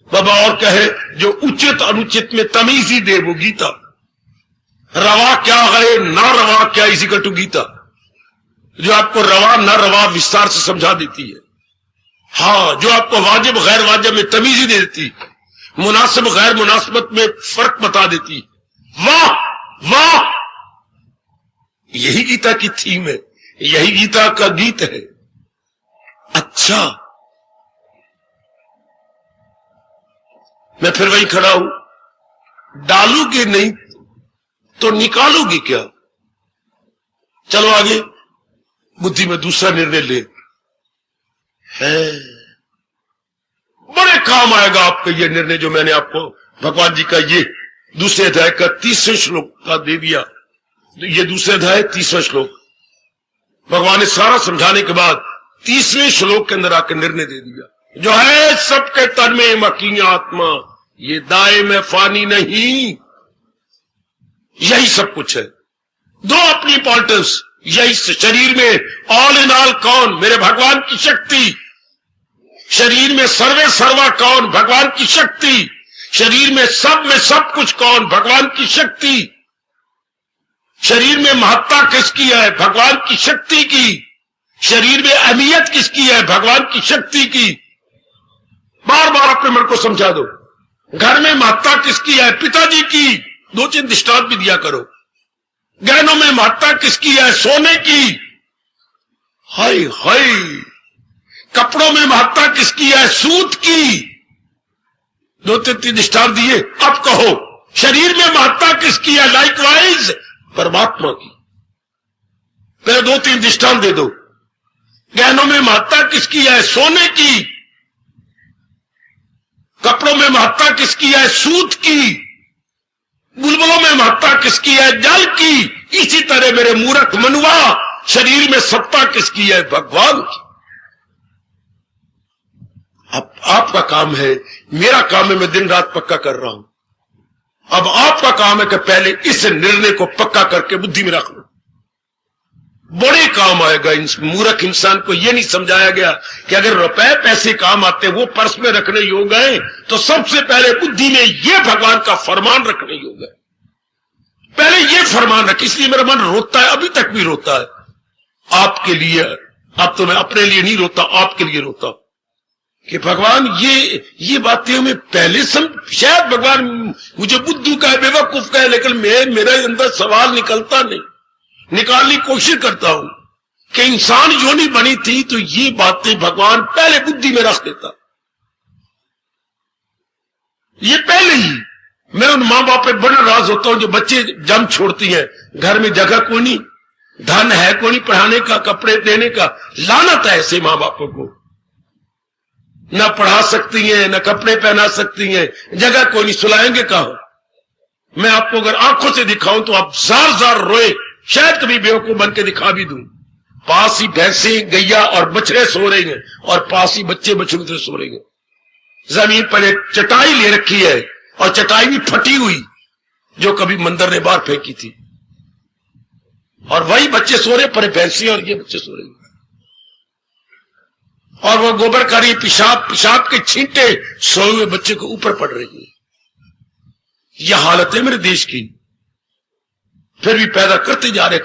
S3: बाबा और कहे जो उचित अनुचित में तमीजी दे, वो गीता। रवा क्या है, ना रवा क्या, इसी का टू गीता। जो आपको रवा ना रवा विस्तार से समझा देती है। हाँ, जो आपको वाजिब गैर वाजिब में तमीजी दे देती, मुनासिब गैर मुनासिबत में फर्क बता देती। वाह वाह, यही गीता की थीम है, यही गीता का गीत है। अच्छा, मैं फिर वही खड़ा हूं, डालूगे नहीं तो निकालोगे क्या? चलो आगे, बुद्धि में दूसरा निर्णय ले। है बड़े काम आएगा आपका ये निर्णय जो मैंने आपको भगवान जी का ये दूसरे अध्याय का 30वें श्लोक का दे दिया। ये दूसरे अध्याय 30वां श्लोक। भगवान ने सारा समझाने के बाद 30वें श्लोक के अंदर आकर निर्णय दे दिया, जो है सबके तन में मकी आत्मा, ये दाए में फानी नहीं, यही सब कुछ है। दो अपनी इंपॉर्टेंस, यही शरीर में ऑल इन ऑल कौन? मेरे भगवान की शक्ति। शरीर में सर्वे सर्वा कौन? भगवान की शक्ति। शरीर में सब कुछ कौन? भगवान की शक्ति। शरीर में महत्ता किसकी है? भगवान की शक्ति की। शरीर में अहमियत किसकी है? भगवान की शक्ति की। बार बार अपने मन को समझा दो। घर में महत्ता किसकी है? पिताजी की। 2-3 दृष्टांत भी दिया करो। गहनों में महत्ता किसकी है? सोने की। हाय हाय। कपड़ों में महत्ता किसकी है? सूत की। 2-3 दृष्टांत दिए। अब कहो शरीर में महत्ता किसकी है? लाइकवाइज परमात्मा की। पहले 2-3 दृष्टांत दे दो। गहनों में महत्ता किसकी है? सोने की। कपड़ों में महत्ता किसकी है? सूत की। बुलबुलों में महत्ता किसकी है? जल की। इसी तरह मेरे मूर्ख मनुआ, शरीर में सत्ता किसकी है? भगवान की। अब आपका काम है, मेरा काम है, मैं दिन रात पक्का कर रहा हूं। अब आपका काम है कि पहले इस निर्णय को पक्का करके बुद्धि में रख लो। बड़े काम आएगा। मूर्ख इंसान को यह नहीं समझाया गया कि अगर रुपए पैसे काम आते वो पर्स में रखने योग्य है, तो सबसे पहले बुद्धि में यह भगवान का फरमान रखने योग्य है। पहले यह फरमान रख। इसलिए मेरा मन रोता है, अभी तक भी रोता है आपके लिए। अब तो मैं अपने लिए नहीं रोता, आपके लिए रोता कि भगवान ये बातें हमें पहले शायद भगवान मुझे बुद्धू का है, बेवकूफ का है, लेकिन मेरे अंदर सवाल निकलता नहीं। निकालने की कोशिश करता हूं कि इंसान योनि बनी थी तो ये बातें भगवान पहले बुद्धि में रख देता। ये पहले ही। मैं उन मां बाप पे बड़ा नाराज होता हूं जो बच्चे जम छोड़ती हैं। घर में जगह कोई नहीं, धन है कोई नहीं पढ़ाने का, कपड़े देने का। लानत है ऐसे मां बापों को। न पढ़ा सकती हैं, न कपड़े पहना सकती हैं, जगह कोई नहीं, सुलाएंगे कहां? मैं आपको अगर आंखों से दिखाऊं तो आप जार जार रोए। शायद कभी बेवकूफ बन के दिखा भी दूं। पास ही भैंसे, गैया और बछड़े सो रहे हैं और पास ही बच्चे बछड़े सो रहे हैं। जमीन पर एक चटाई ले रखी है और चटाई भी फटी हुई जो कभी मंदिर ने बाहर फेंकी थी, और वही बच्चे सो रहे पर भैंसे और ये बच्चे सो रहे हैं। और वो गोबर का रही, पेशाब के छींटे सोए हुए बच्चे को ऊपर पड़ रही है। यह हालत है मेरे देश की। फिर भी पैदा करते जा रहे।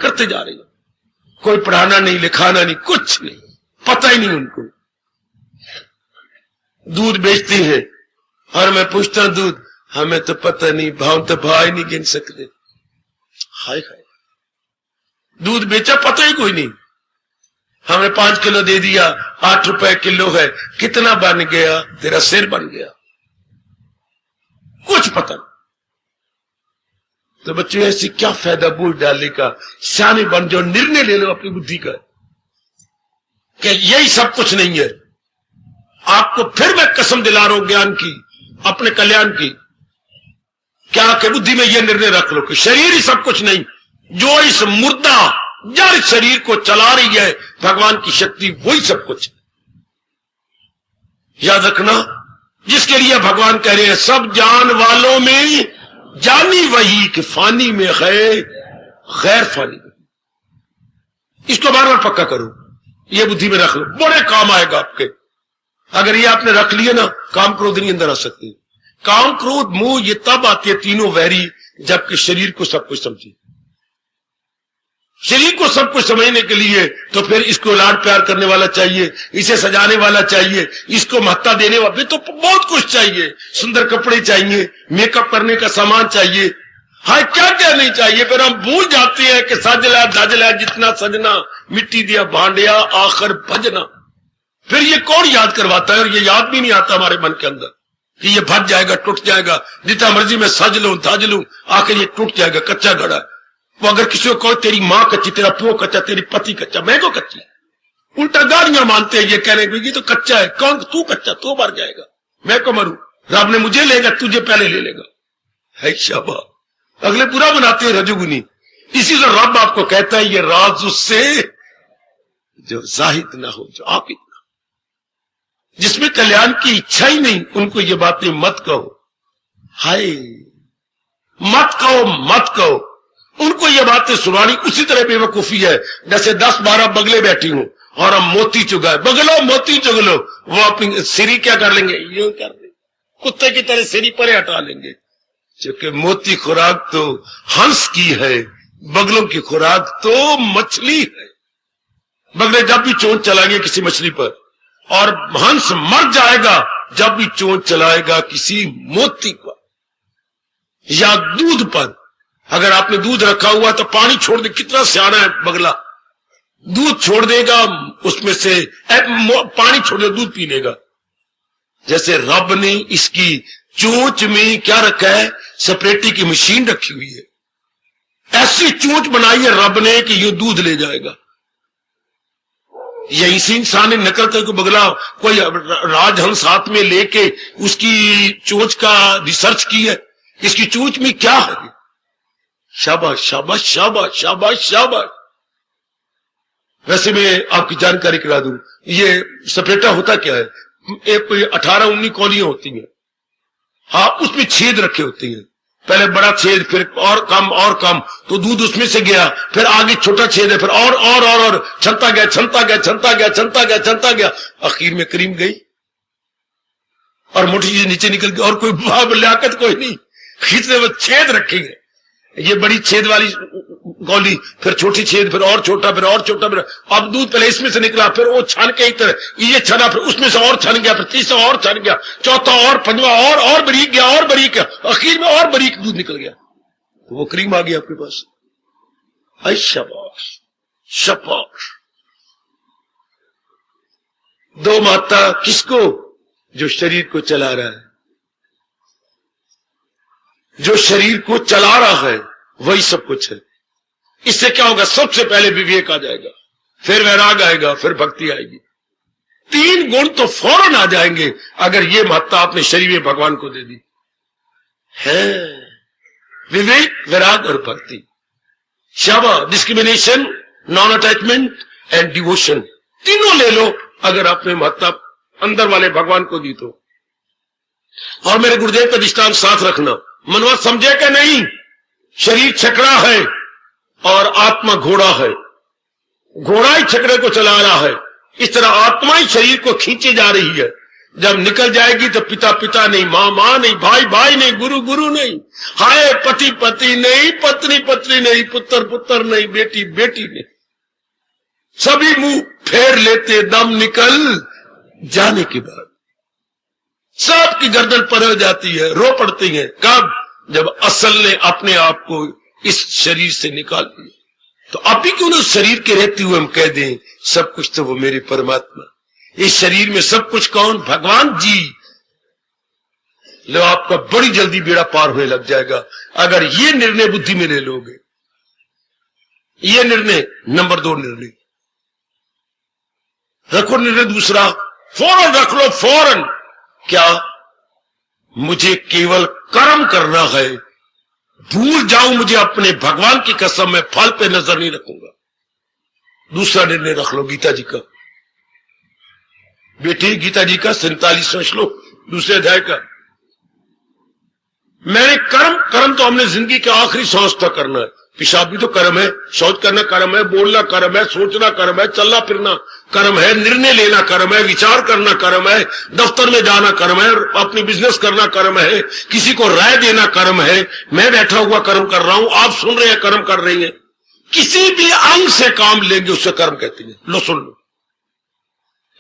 S3: कोई पढ़ाना नहीं, लिखाना नहीं, कुछ नहीं, पता ही नहीं उनको। दूध बेचते हैं और मैं पूछता हूं दूध, हमें तो पता नहीं, भाव तो भाई नहीं गिन सकते। हाय हाय, दूध बेचा पता ही कोई नहीं। हमने 5 किलो दे दिया, 8 रुपए किलो है, कितना बन गया? तेरा सिर बन गया। कुछ पता नहीं। तो बच्चों ऐसी क्या फायदा बूढ़ डालने का? सियाने बन जाओ, निर्णय ले लो अपनी बुद्धि का कि यही सब कुछ नहीं है। आपको फिर मैं कसम दिला रहा हूं ज्ञान की, अपने कल्याण की, क्या कि बुद्धि में यह निर्णय रख लो कि शरीर ही सब कुछ नहीं। जो इस मुर्दा जड़ शरीर को चला रही है भगवान की शक्ति, वही सब कुछ। याद रखना, जिसके लिए भगवान कह रहे हैं सब जान वालों में जानी वही कि फानी में है गैर फानी। इसको बार बार पक्का करो, ये बुद्धि में रख लो, बड़े काम आएगा आपके। अगर ये आपने रख लिया ना, काम क्रोध नहीं अंदर आ सकती। काम क्रोध मोह ये तब आती है तीनों वैरी, जबकि शरीर को सब कुछ समझे। शरीर को सब कुछ समझने के लिए तो फिर इसको लाड प्यार करने वाला चाहिए, इसे सजाने वाला चाहिए, इसको महत्ता देने वाला, तो बहुत कुछ चाहिए। सुंदर कपड़े चाहिए, मेकअप करने का सामान चाहिए, हाय क्या क्या नहीं चाहिए। फिर हम भूल जाते हैं कि सजला धजला जितना सजना, मिट्टी दिया भांडिया आखिर भजना। फिर ये कौन याद करवाता है? और ये याद भी नहीं आता हमारे मन के अंदर कि ये भज जाएगा, टूट जाएगा। जितना मर्जी मैं सज लूं धज लूं, आखिर ये टूट जाएगा, कच्चा गड़ा। वो अगर किसी को कहो तेरी मां कच्ची, तेरा पुओ कच्चा, तेरी पति कच्चा, मैं को कच्ची, उल्टा गालियां मानते हैं ये कहने की ये तो कच्चा है। कौन? तू कच्चा, तू मर जाएगा, मैं को मरूं, रब ने मुझे लेगा, तुझे पहले ले लेगा। है शाबाश। अगले पूरा बनाते हैं रजोगुनी। इसी से रब आपको कहता है ये राज उससे जो जाहिद ना हो, जो आबिद ना हो, जिसमें कल्याण की इच्छा ही नहीं, उनको ये बातें मत कहो। हाय, मत कहो, मत कहो। उनको ये बातें सुनानी उसी तरह बेवकूफी है जैसे 10-12 बगले बैठी हूं और हम मोती चुगाए, बगलो मोती चुग लो, वो अपनी सिरी क्या कर लेंगे, यूं कर लेंगे, कुत्ते की तरह सिरी परे हटा लेंगे। क्योंकि मोती खुराक तो हंस की है, बगलों की खुराक तो मछली है। बगले जब भी चोंच चलाएंगे किसी मछली पर, और हंस मर जाएगा जब भी चोंच चलाएगा किसी मोती पर या दूध पर। अगर आपने दूध रखा हुआ तो पानी छोड़ दे, कितना सियाना है बगला, दूध छोड़ देगा, उसमें से पानी छोड़ दे, दूध पी लेगा। जैसे रब ने इसकी चोंच में क्या रखा है, सेपरेटी की मशीन रखी हुई है। ऐसी चोंच बनाई है रब ने कि ये दूध ले जाएगा। यही से इंसान ने निकलते को बगला कोई राजहंस हाथ में लेके उसकी चोंच का रिसर्च की है, इसकी चोंच में क्या है। शाबाश शाबाश शाबाश शाबाश शाबाश। वैसे मैं आपकी जानकारी करा दूं, ये सपेटा होता क्या है, एक 18-19 कौलियां होती हैं, हाँ, उसमें छेद रखे होते हैं। पहले बड़ा छेद, फिर और कम, तो दूध उसमें से गया, फिर आगे छोटा छेद है, फिर और छनता गया, आखिर में क्रीम गई और मोटी चीज नीचे निकल गई, और कोई लियाकत कोई नहीं, खींचने में छेद रखेंगे। ये बड़ी छेद वाली कौली, फिर छोटी छेद, फिर और छोटा, फिर अब दूध पहले इसमें से निकला, फिर वो छन के एक तरह ये छना, फिर उसमें से और छन गया, फिर तीसरा और छन गया, चौथा और, पंजवा और बारीक गया, आखिर में और बारीक दूध निकल गया, तो वो क्रीम आ गया आपके पास। आई शाबाश शाबाश। दो माता किसको, जो शरीर को चला रहा है, जो शरीर को चला रहा है वही सब कुछ है। इससे क्या होगा, सबसे पहले विवेक आ जाएगा, फिर वैराग आएगा, फिर भक्ति आएगी। 3 गुण तो फौरन आ जाएंगे अगर ये महत्ता आपने शरीर में भगवान को दे दी है। विवेक, वैराग और भक्ति। शाबा, discrimination, non attachment and devotion, तीनों ले लो अगर आपने महत्ता अंदर वाले भगवान को दी तो। और मेरे गुरुदेव का दृष्टांत साथ रखना, मनवा समझे कि नहीं, शरीर छकड़ा है और आत्मा घोड़ा है, घोड़ा ही छकड़े को चला रहा है, इस तरह आत्मा ही शरीर को खींचे जा रही है। जब निकल जाएगी तो पिता पिता नहीं, मां मां नहीं, भाई भाई नहीं, गुरु गुरु नहीं, हाय पति पति नहीं, पत्नी पत्नी नहीं, पुत्र पुत्र नहीं, बेटी बेटी नहीं, सभी मुंह फेर लेते दम निकल जाने के बाद। सबकी गर्दन पर हो जाती है, रो पड़ती है। कब, जब असल ने अपने आप को इस शरीर से निकाल दिया। तो आप भी क्यों ना शरीर के रहते हुए हम कह दें सब कुछ तो वो मेरे परमात्मा, इस शरीर में सब कुछ कौन, भगवान जी। लो, आपका बड़ी जल्दी बेड़ा पार होने लग जाएगा अगर ये निर्णय बुद्धि में ले लोगे। ये निर्णय नंबर 2 निर्णय रखो। निर्णय दूसरा, फौरन रख लो, फौरन। क्या, मुझे केवल कर्म करना है, भूल जाऊं मुझे अपने भगवान की कसम, मैं फल पे नजर नहीं रखूंगा। दूसरा निर्णय रख लो गीता जी का, बेटी गीता जी का 47वां श्लोक दूसरे अध्याय का। मैंने कर्म तो हमने जिंदगी के आखिरी सांस तक करना है। पेशाब भी तो कर्म है, शौच करना कर्म है, बोलना कर्म है, सोचना कर्म है, चलना फिरना कर्म है, निर्णय लेना कर्म है, विचार करना कर्म है, दफ्तर में जाना कर्म है, अपनी बिजनेस करना कर्म है, किसी को राय देना कर्म है। मैं बैठा हुआ कर्म कर रहा हूं, आप सुन रहे हैं कर्म कर रही हैं। किसी भी अंग से काम लेंगे उससे कर्म कहते हैं। लो सुन लो,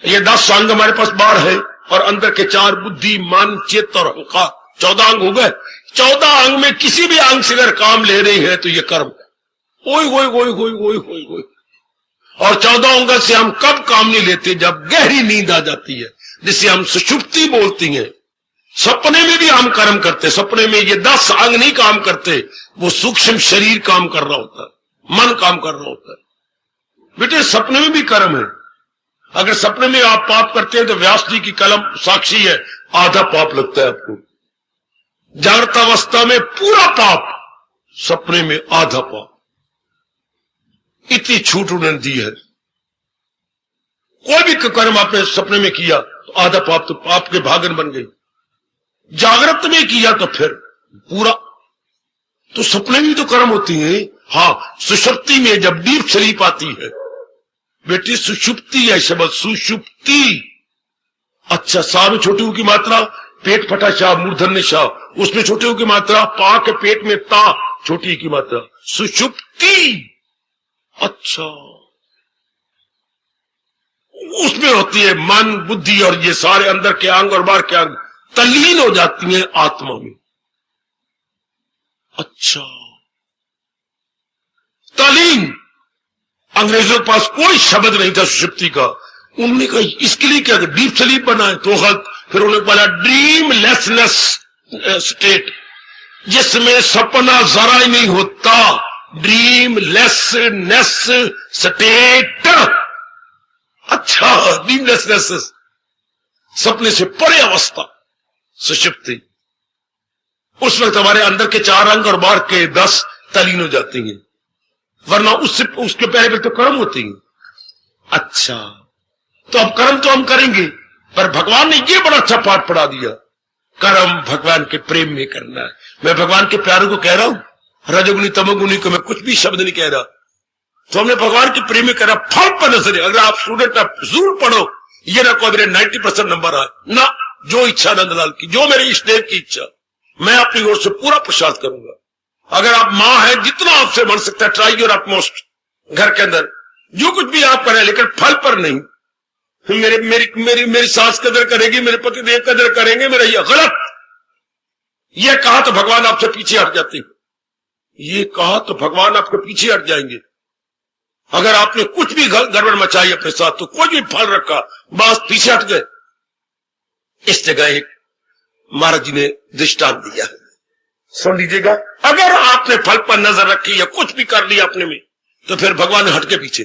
S3: ये 10 अंग हमारे पास बाहर है और अंदर के 4 बुद्धि मन चित्त और अहंकार, 14 अंग हो गए। 14 अंग में किसी भी अंग से अगर काम ले रही है तो ये कर्म है। ओए ओए ओए ओए ओए ओए ओए। और 14 अंग से हम कब काम नहीं लेते, जब गहरी नींद आ जाती है, जिसे हम सुषुप्ति बोलती हैं। सपने में भी हम कर्म करते, सपने में ये 10 अंग नहीं काम करते, वो सूक्ष्म शरीर काम कर रहा होता है, मन काम कर रहा होता है। बेटे सपने में भी कर्म है। अगर सपने में आप पाप करते हैं तो व्यास जी की कलम साक्षी है, आधा पाप लगता है आपको। जागृत अवस्था में पूरा पाप, सपने में आधा पाप। इतनी छूट उन्होंने दी है। कोई भी कर्म आपने सपने में किया तो आधा पाप तो आपके भागन बन गई, जागृत में किया तो फिर पूरा। तो सपने में तो कर्म होती हैं। हाँ, सुषुप्ति में जब डीप स्लीप आती है बेटी, सुषुप्ति है शब्द, सुषुप्ति। अच्छा, सा में छोटी ऊ की मात्रा, पेट फटा शाह, मूर्धन्य शाह, उसमें छोटे ऊ की मात्रा, पा के पेट में ता, छोटी की मात्रा, सुषुप्ति। अच्छा, उसमें होती है मन, बुद्धि और ये सारे अंदर के अंग और बाहर के अंग तल्लीन हो जाती हैं आत्मा में। अच्छा, तल्लीन। अंग्रेजों के पास कोई शब्द नहीं था सुषुप्ति का। उन्होंने कहा इसके लिए क्या डीप स्लीप बनाए, तो गलत। फिर उन्होंने बोला ड्रीमलेसनेस स्टेट, जिसमें सपना जरा ही नहीं होता, ड्रीमलेसनेस स्टेट। अच्छा, ड्रीमलेसनेस, सपने से परे अवस्था, सुषुप्ति। उस वक्त हमारे अंदर के 4 अंग और बाहर के 10 तलीन हो जाती हैं, वरना उसके पहले तो कर्म होती है। अच्छा, तो अब कर्म तो हम करेंगे, पर भगवान ने ये बड़ा अच्छा पाठ पढ़ा दिया, कर्म भगवान के प्रेम में करना है। मैं भगवान के प्यारों को कह रहा हूं, रजोगुनी तमोगुनी को मैं कुछ भी शब्द नहीं कह रहा। तो हमने भगवान के प्रेम में करा, फल पर नजर। अगर आप स्टूडेंट आप जरूर पढ़ो, ये ना कोई मेरे 90% नंबर आए ना, जो इच्छा नंदलाल की, जो मेरे इष्ट देव की इच्छा, मैं अपनी ओर से पूरा पुरुषार्थ करूंगा। अगर आप मां है, जितना आपसे बन सकता है, ट्राई योर अपमोस्ट, घर के अंदर जो कुछ भी आप करें, लेकिन फल पर नहीं। मेरी सास कदर करेगी, मेरे पति देव कदर करेंगे, मेरा ये गलत। ये कहा तो भगवान आपसे पीछे हट जाते हैं, ये कहा तो भगवान आपके पीछे हट जाएंगे। अगर आपने कुछ भी गड़बड़ मचाई अपने साथ, तो कोई भी फल रखा, बस पीछे हट गए। इस जगह एक महाराज जी ने दृष्टांत दिया, सुन लीजिएगा। अगर आपने फल पर नजर रखी या कुछ भी कर लिया अपने में, तो फिर भगवान ने हटके पीछे,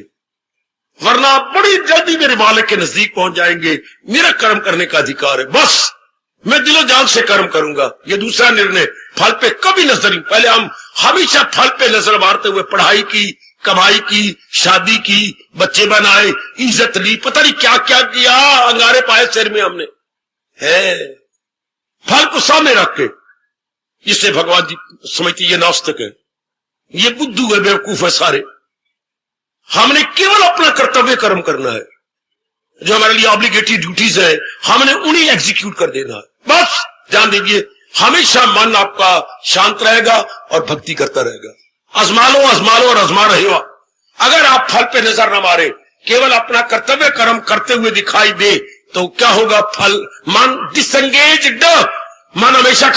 S3: वरना आप बड़ी जल्दी मेरे मालिक के नजदीक पहुंच जाएंगे। मेरा कर्म करने का अधिकार है, बस मैं दिलो जान से कर्म करूंगा। ये दूसरा निर्णय, फल पे कभी नजर नहीं। पहले हम हमेशा फल पे नजर मारते हुए पढ़ाई की, कमाई की, शादी की, बच्चे बनाए, इज्जत ली, पता नहीं क्या क्या किया, अंगारे पाए सिर में हमने, है फल को सामने रख के। जिससे भगवान जी समझती ये नास्तिक है, ये बुद्धू है, बेवकूफ है सारे। हमने केवल अपना कर्तव्य कर्म करना है, जो हमारे लिए ऑब्लिगेटरी ड्यूटीज है, हमने उन्हीं एग्जीक्यूट कर देना है। बस ध्यान दीजिए, हमेशा मन आपका शांत रहेगा और भक्ति करता रहेगा। आजमा लो और आजमा रहे हो। अगर आप फल पे नजर न मारे, केवल अपना कर्तव्य कर्म करते हुए दिखाई दे, तो क्या होगा? फल, मन डिसंगेज्ड, मन हमेशा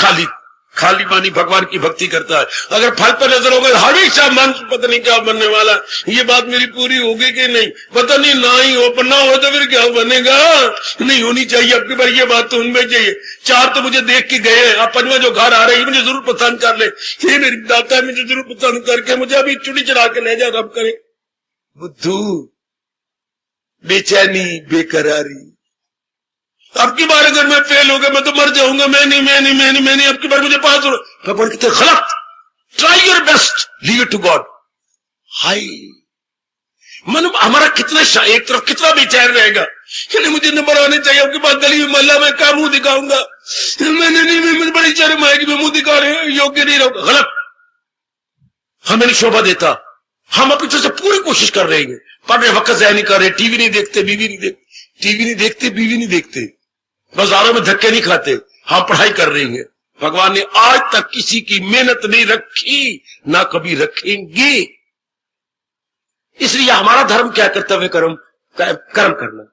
S3: खाली पानी भगवान की भक्ति करता है। अगर फल पर नजर होगा, हमेशा मन पता नहीं क्या बनने वाला, ये बात मेरी पूरी होगी कि नहीं, पता नहीं, ना ही हो, पर ना हो तो फिर क्या बनेगा, नहीं होनी चाहिए। अब की बार ये बात तो उनमें चाहिए। 4 तो मुझे देख के गए, अब 5वां जो घर आ रहे हैं मुझे जरूर पसंद कर ले, ये मेरी दाता मुझे जरूर पसंद करके मुझे अभी चुड़ी चढ़ा के ले जा, रब करे। बुद्धू, बेचैनी, बेकरारी। अब की बार अगर मैं फेल हो गया, मैं तो मर जाऊंगा, मैं नहीं, अब की बार मुझे पास हो। भगवान कहते गलत, try your best, leave it to God. हाय, मन हमारा कितना एक तरफ कितना बेचैन रहेगा कि नहीं मुझे नंबर आने चाहिए। आपके पास गली में मोहल्ला में क्या मुंह दिखाऊंगा, मैंने नहीं, मुझे बड़ी शर्म आएगी, मैं मुंह दिखा रहे हैं, योग्य नहीं रहूंगा। गलत, हमें नहीं शोभा देता। हम अपनी तरफ से पूरी कोशिश कर रहे हैं, पढ़ रहे, वक्त ज़ाया नहीं कर रहे, टीवी नहीं देखते, बीवी नहीं देखते, टीवी नहीं देखते, बीवी नहीं देखते, बाजारों में धक्के नहीं खाते, हम पढ़ाई कर रहे हैं। भगवान ने आज तक किसी की मेहनत नहीं रखी, ना कभी रखेंगे। इसलिए हमारा धर्म क्या? कर्तव्य कर्म करना।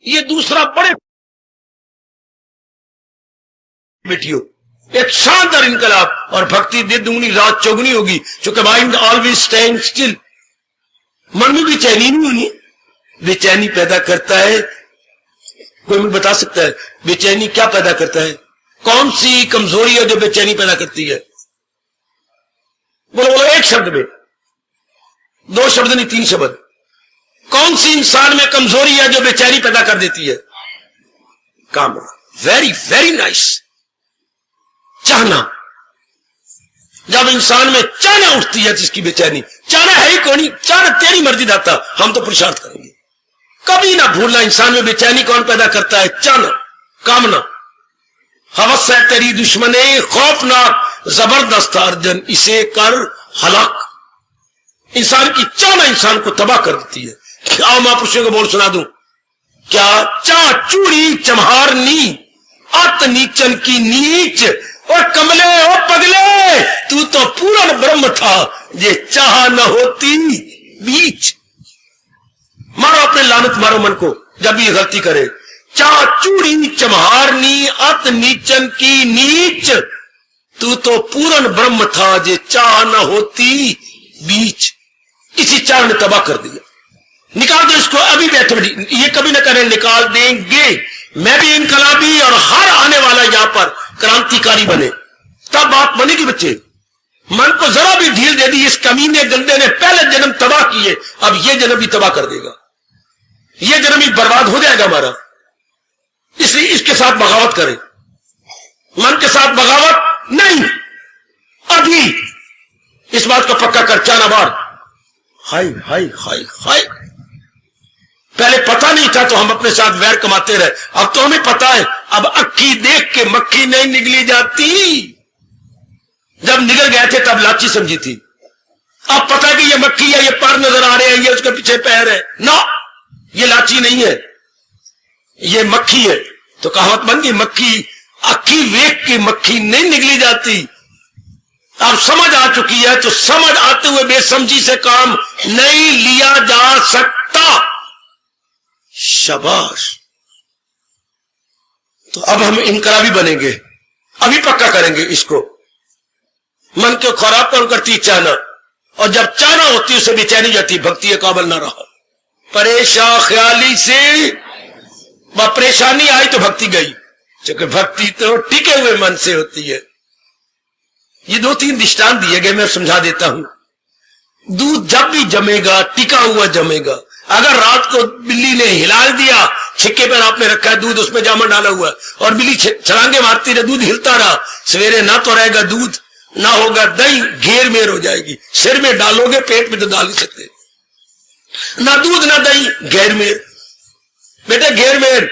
S3: ये दूसरा बड़े बेटियों, एक शानदार इनकलाब, और भक्ति दिन दुगनी रात चौगुनी होगी, क्योंकि माइंड ऑलवेज स्टैंड स्टिल। मन में बेचैनी नहीं होनी, बेचैनी पैदा करता है। कोई मुझे बता सकता है बेचैनी क्या पैदा करता है? कौन सी कमजोरी है जो बेचैनी पैदा करती है? बोलो एक शब्द में, 2 शब्द नहीं, 3 शब्द। कौन सी इंसान में कमजोरी है जो बेचैनी पैदा कर देती है? कामना। Very very nice. चाहना, जब इंसान में चाहना उठती है जिसकी बेचैनी, चाहना है ही कौन? चाहना तेरी मर्जी दाता, हम तो पुरुषार्थ करेंगे। कभी ना भूलना। इंसान में बेचैनी कौन पैदा करता है? चाहना, कामना। हवस है तेरी दुश्मने खौफनाक जबरदस्त अर्जन, इसे कर हलाक। इंसान की चाहना इंसान को तबाह कर देती है। आओ महापुरुषों को बोल सुना दूं क्या? चा चूड़ी चमहारनी अत नीचन की नीच, और कमले ओ पगले तू तो पूर्ण ब्रह्म था, ये चाह न होती बीच। मारो अपने लानत, मारो मन को जब ये गलती करे। चा चूड़ी चमहारनी अत नीचन की नीच, तू तो पूर्ण ब्रह्म था, ये चाह न होती बीच। इसी चाह ने तबाह कर दिया। निकाल दो इसको अभी बैठे बैठी, ये कभी ना करें, निकाल देंगे। मैं भी इनकलाबी और हर आने वाला यहां पर क्रांतिकारी बने, तब बात बनेगी बच्चे। मन को जरा भी ढील दे दी इस कमीने गंदे ने, पहले जन्म तबाह किए, अब ये जन्म भी तबाह कर देगा, ये जन्म भी बर्बाद हो जाएगा हमारा। इसलिए इसके साथ बगावत करें, मन के साथ बगावत नहीं। अभी इस बात को पक्का कर, चाना बार। हाय हाय हाय हाय, पहले पता नहीं था तो हम अपने साथ वैर कमाते रहे, अब तो हमें पता है। अब अक्की देख के मक्खी नहीं निगली जाती। जब निगल गए थे तब लाची समझी थी, अब पता है कि ये मक्खी है, ये पर नजर आ रहे हैं, ये उसके पीछे पैर है ना, ये लाची नहीं है, ये मक्खी है। तो कहावत बन गई, मक्खी अक्की देख के मक्खी नहीं निगली जाती। अब समझ आ चुकी है, तो समझ आते हुए बेसमझी से काम नहीं लिया जा सकता। शाबाश। तो अब हम इनकलाबी बनेंगे, अभी पक्का करेंगे इसको। मन को खराब कौन करती? चाहना, और जब चाहना होती उसे बेचैनी जाती, भक्ति के काबिल ना रहा। परेशान ख्याली से परेशानी आई तो भक्ति गई, क्योंकि भक्ति तो टिके हुए मन से होती है। ये 2-3 दृष्टांत दिए गए, मैं समझा देता हूं। दूध जब भी जमेगा टिका हुआ जमेगा। अगर रात को बिल्ली ने हिला दिया, छिक्के पर आपने रखा है दूध, उसमें जामन डाला हुआ है, और बिल्ली छलांगे मारती रहे, दूध हिलता रहा, सवेरे ना तो रहेगा दूध, ना होगा दही, घेर मेर हो जाएगी। सिर में डालोगे, पेट में तो डाल ही सकते, ना दूध ना दही, घेर मेर। बेटा घेर मेर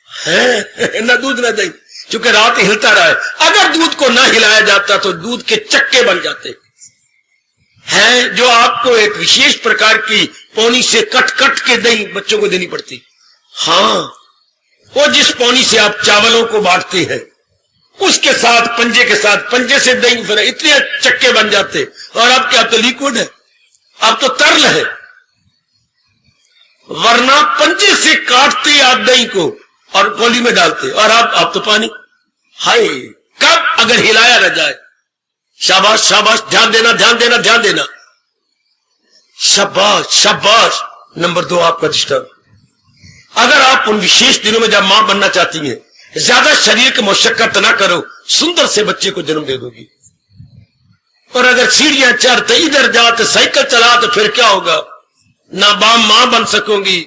S3: है, ना दूध ना दही, क्योंकि रात हिलता रहा है। अगर दूध को ना हिलाया जाता तो दूध के चक्के बन जाते हैं, जो आपको एक विशेष प्रकार की पौनी से कट कट के दही बच्चों को देनी पड़ती। हाँ, वो जिस पौनी से आप चावलों को बांटते हैं, उसके साथ पंजे के साथ, पंजे से दही, फिर इतने चक्के बन जाते। और अब क्या, तो लिक्विड है, अब तो तरल है। वरना पंजे से काटते आप दही को और कोली में डालते, और अब तो पानी। हाय, कब अगर हिलाया न जाए। शाबाश शाबाश, ध्यान देना ध्यान देना ध्यान देना, शाबाश शाबाश। नंबर 2 आपका दृष्टांत, अगर आप उन विशेष दिनों में जब मां बनना चाहती हैं, ज्यादा शरीर की मशक्कत ना करो, सुंदर से बच्चे को जन्म दे दोगी। और अगर सीढ़ियां चढ़ते, इधर जाते, साइकिल चला, तो फिर क्या होगा? ना मां बन सकोगी,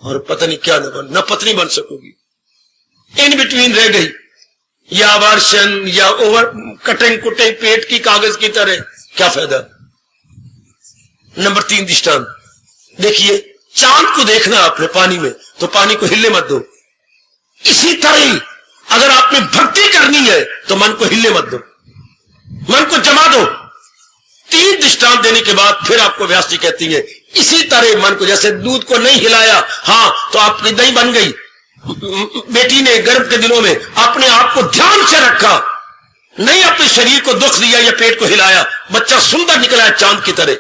S3: और पता नहीं क्या ना पत्नी बन सकोगी, इन बिटवीन रह गई, या अबार्शन या ओवर कटिंग कुटिंग पेट की कागज की तरह, क्या फायदा। नंबर 3 दृष्टांत देखिए, चांद को देखना आपने पानी में, तो पानी को हिलने मत दो। इसी तरह अगर आपने भक्ति करनी है तो मन को हिलने मत दो, मन को जमा दो। 3 दृष्टांत देने के बाद फिर आपको व्यास जी कहती है, इसी तरह मन को, जैसे दूध को नहीं हिलाया, हाँ तो आपकी दही बन गई। बेटी ने गर्भ के दिनों में अपने आप को ध्यान से रखा, नहीं अपने शरीर को दुख दिया या पेट को हिलाया, बच्चा सुंदर निकला है चांद की तरह।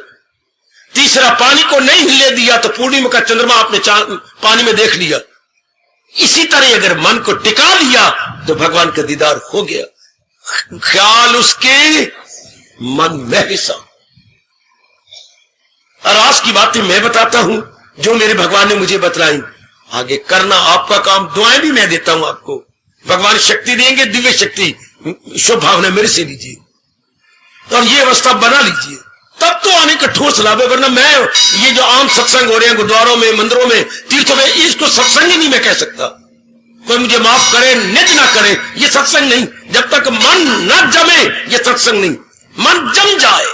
S3: तीसरा, पानी को नहीं हिले दिया तो पूर्णिमा का चंद्रमा आपने पानी में देख लिया। इसी तरह अगर मन को टिका लिया तो भगवान का दीदार हो गया। ख्याल उसके मन में हिस्सा। और आज की बातें मैं बताता हूं जो मेरे भगवान ने मुझे बतलाई, आगे करना आपका काम। दुआएं भी मैं देता हूं आपको, भगवान शक्ति देंगे, दिव्य शक्ति, शुभ भावना मेरे से लीजिए और ये अवस्था बना लीजिए, तब तो आने का ठोस लाभ है। वरना मैं ये जो आम सत्संग हो रहे हैं गुरुद्वारों में, मंदिरों में, तीर्थों में, इसको सत्संग ही नहीं मैं कह सकता। कोई मुझे माफ करे, निज ना करे, ये सत्संग नहीं। जब तक मन न जमे ये सत्संग नहीं। मन जम जाए,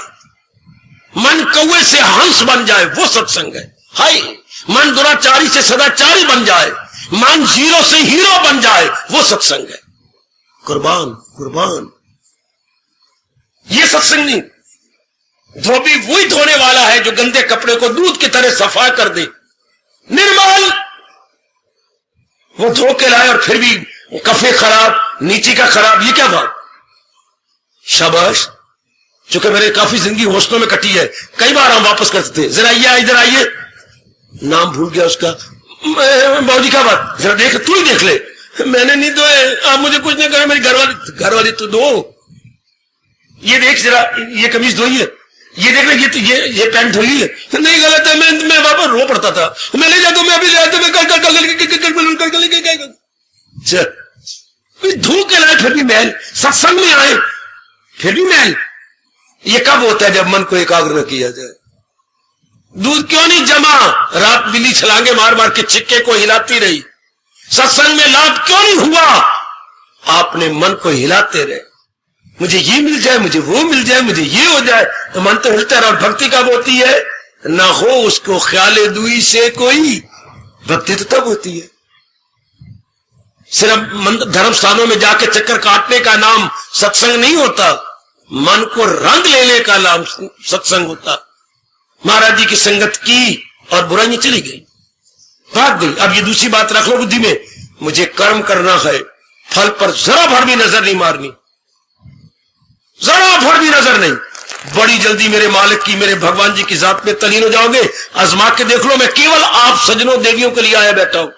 S3: मन कौवे से हंस बन जाए, वो सत्संग है। हाय, मन दुराचारी से सदाचारी बन जाए, मन जीरो से हीरो बन जाए, वो सत्संग है। कुर्बान कुर्बान, ये सत्संग नहीं। धोबी वही धोने वाला है जो गंदे कपड़े को दूध की तरह सफा कर दे, निर्मल। वो धो के लाए और फिर भी कफे खराब, नीचे का खराब, ये क्या बात। शाबाश, चूंकि मेरे काफी जिंदगी हॉस्टलों में कटी है, कई बार हम वापस करते थे, जरा आइए इधर आइए, नाम भूल गया उसका, बाबूजी क्या बात, जरा देख, तू ही देख ले। मैंने नहीं धोए, आप मुझे कुछ नहीं कहा, मेरी घरवाली तो दो। ये देख जरा, ये कमीज धोई है, ये देख ले, ये पैंट धोई है, नहीं गलत है, मैं वापस रो पड़ता था, मैं ले जाता हूं, मैं अभी ले आता, मैं कल धो के लाए, फिर भी मैल, सत्संग में आए फिर भी मैल। ये कब होता है? जब मन को एकाग्र न किया जाए। दूध क्यों नहीं जमा? रात बिल्ली छलांगे मार मार के चिक्के को हिलाती रही। सत्संग में लाभ क्यों नहीं हुआ? आपने मन को हिलाते रहे, मुझे ये मिल जाए, मुझे वो मिल जाए, मुझे ये हो जाए, तो मन तो हिलता रहा। और भक्ति कब होती है? ना हो उसको ख्याले दुई से कोई, भक्ति तो तब होती है। सिर्फ धर्म स्थानों में जाके चक्कर काटने का नाम सत्संग नहीं होता, मन को रंग लेने का नाम सत्संग होता। महाराज जी की संगत की और बुराइयां चली गई, भाग गई। अब ये दूसरी बात रख लो बुद्धि में, मुझे कर्म करना है, फल पर जरा भर भी नजर नहीं मारनी, जरा भर भी नजर नहीं। बड़ी जल्दी मेरे मालिक की, मेरे भगवान जी की जात में तलीन हो जाओगे। आजमा के देख लो, मैं केवल आप सजनों देवियों के लिए आया बैठा हूं।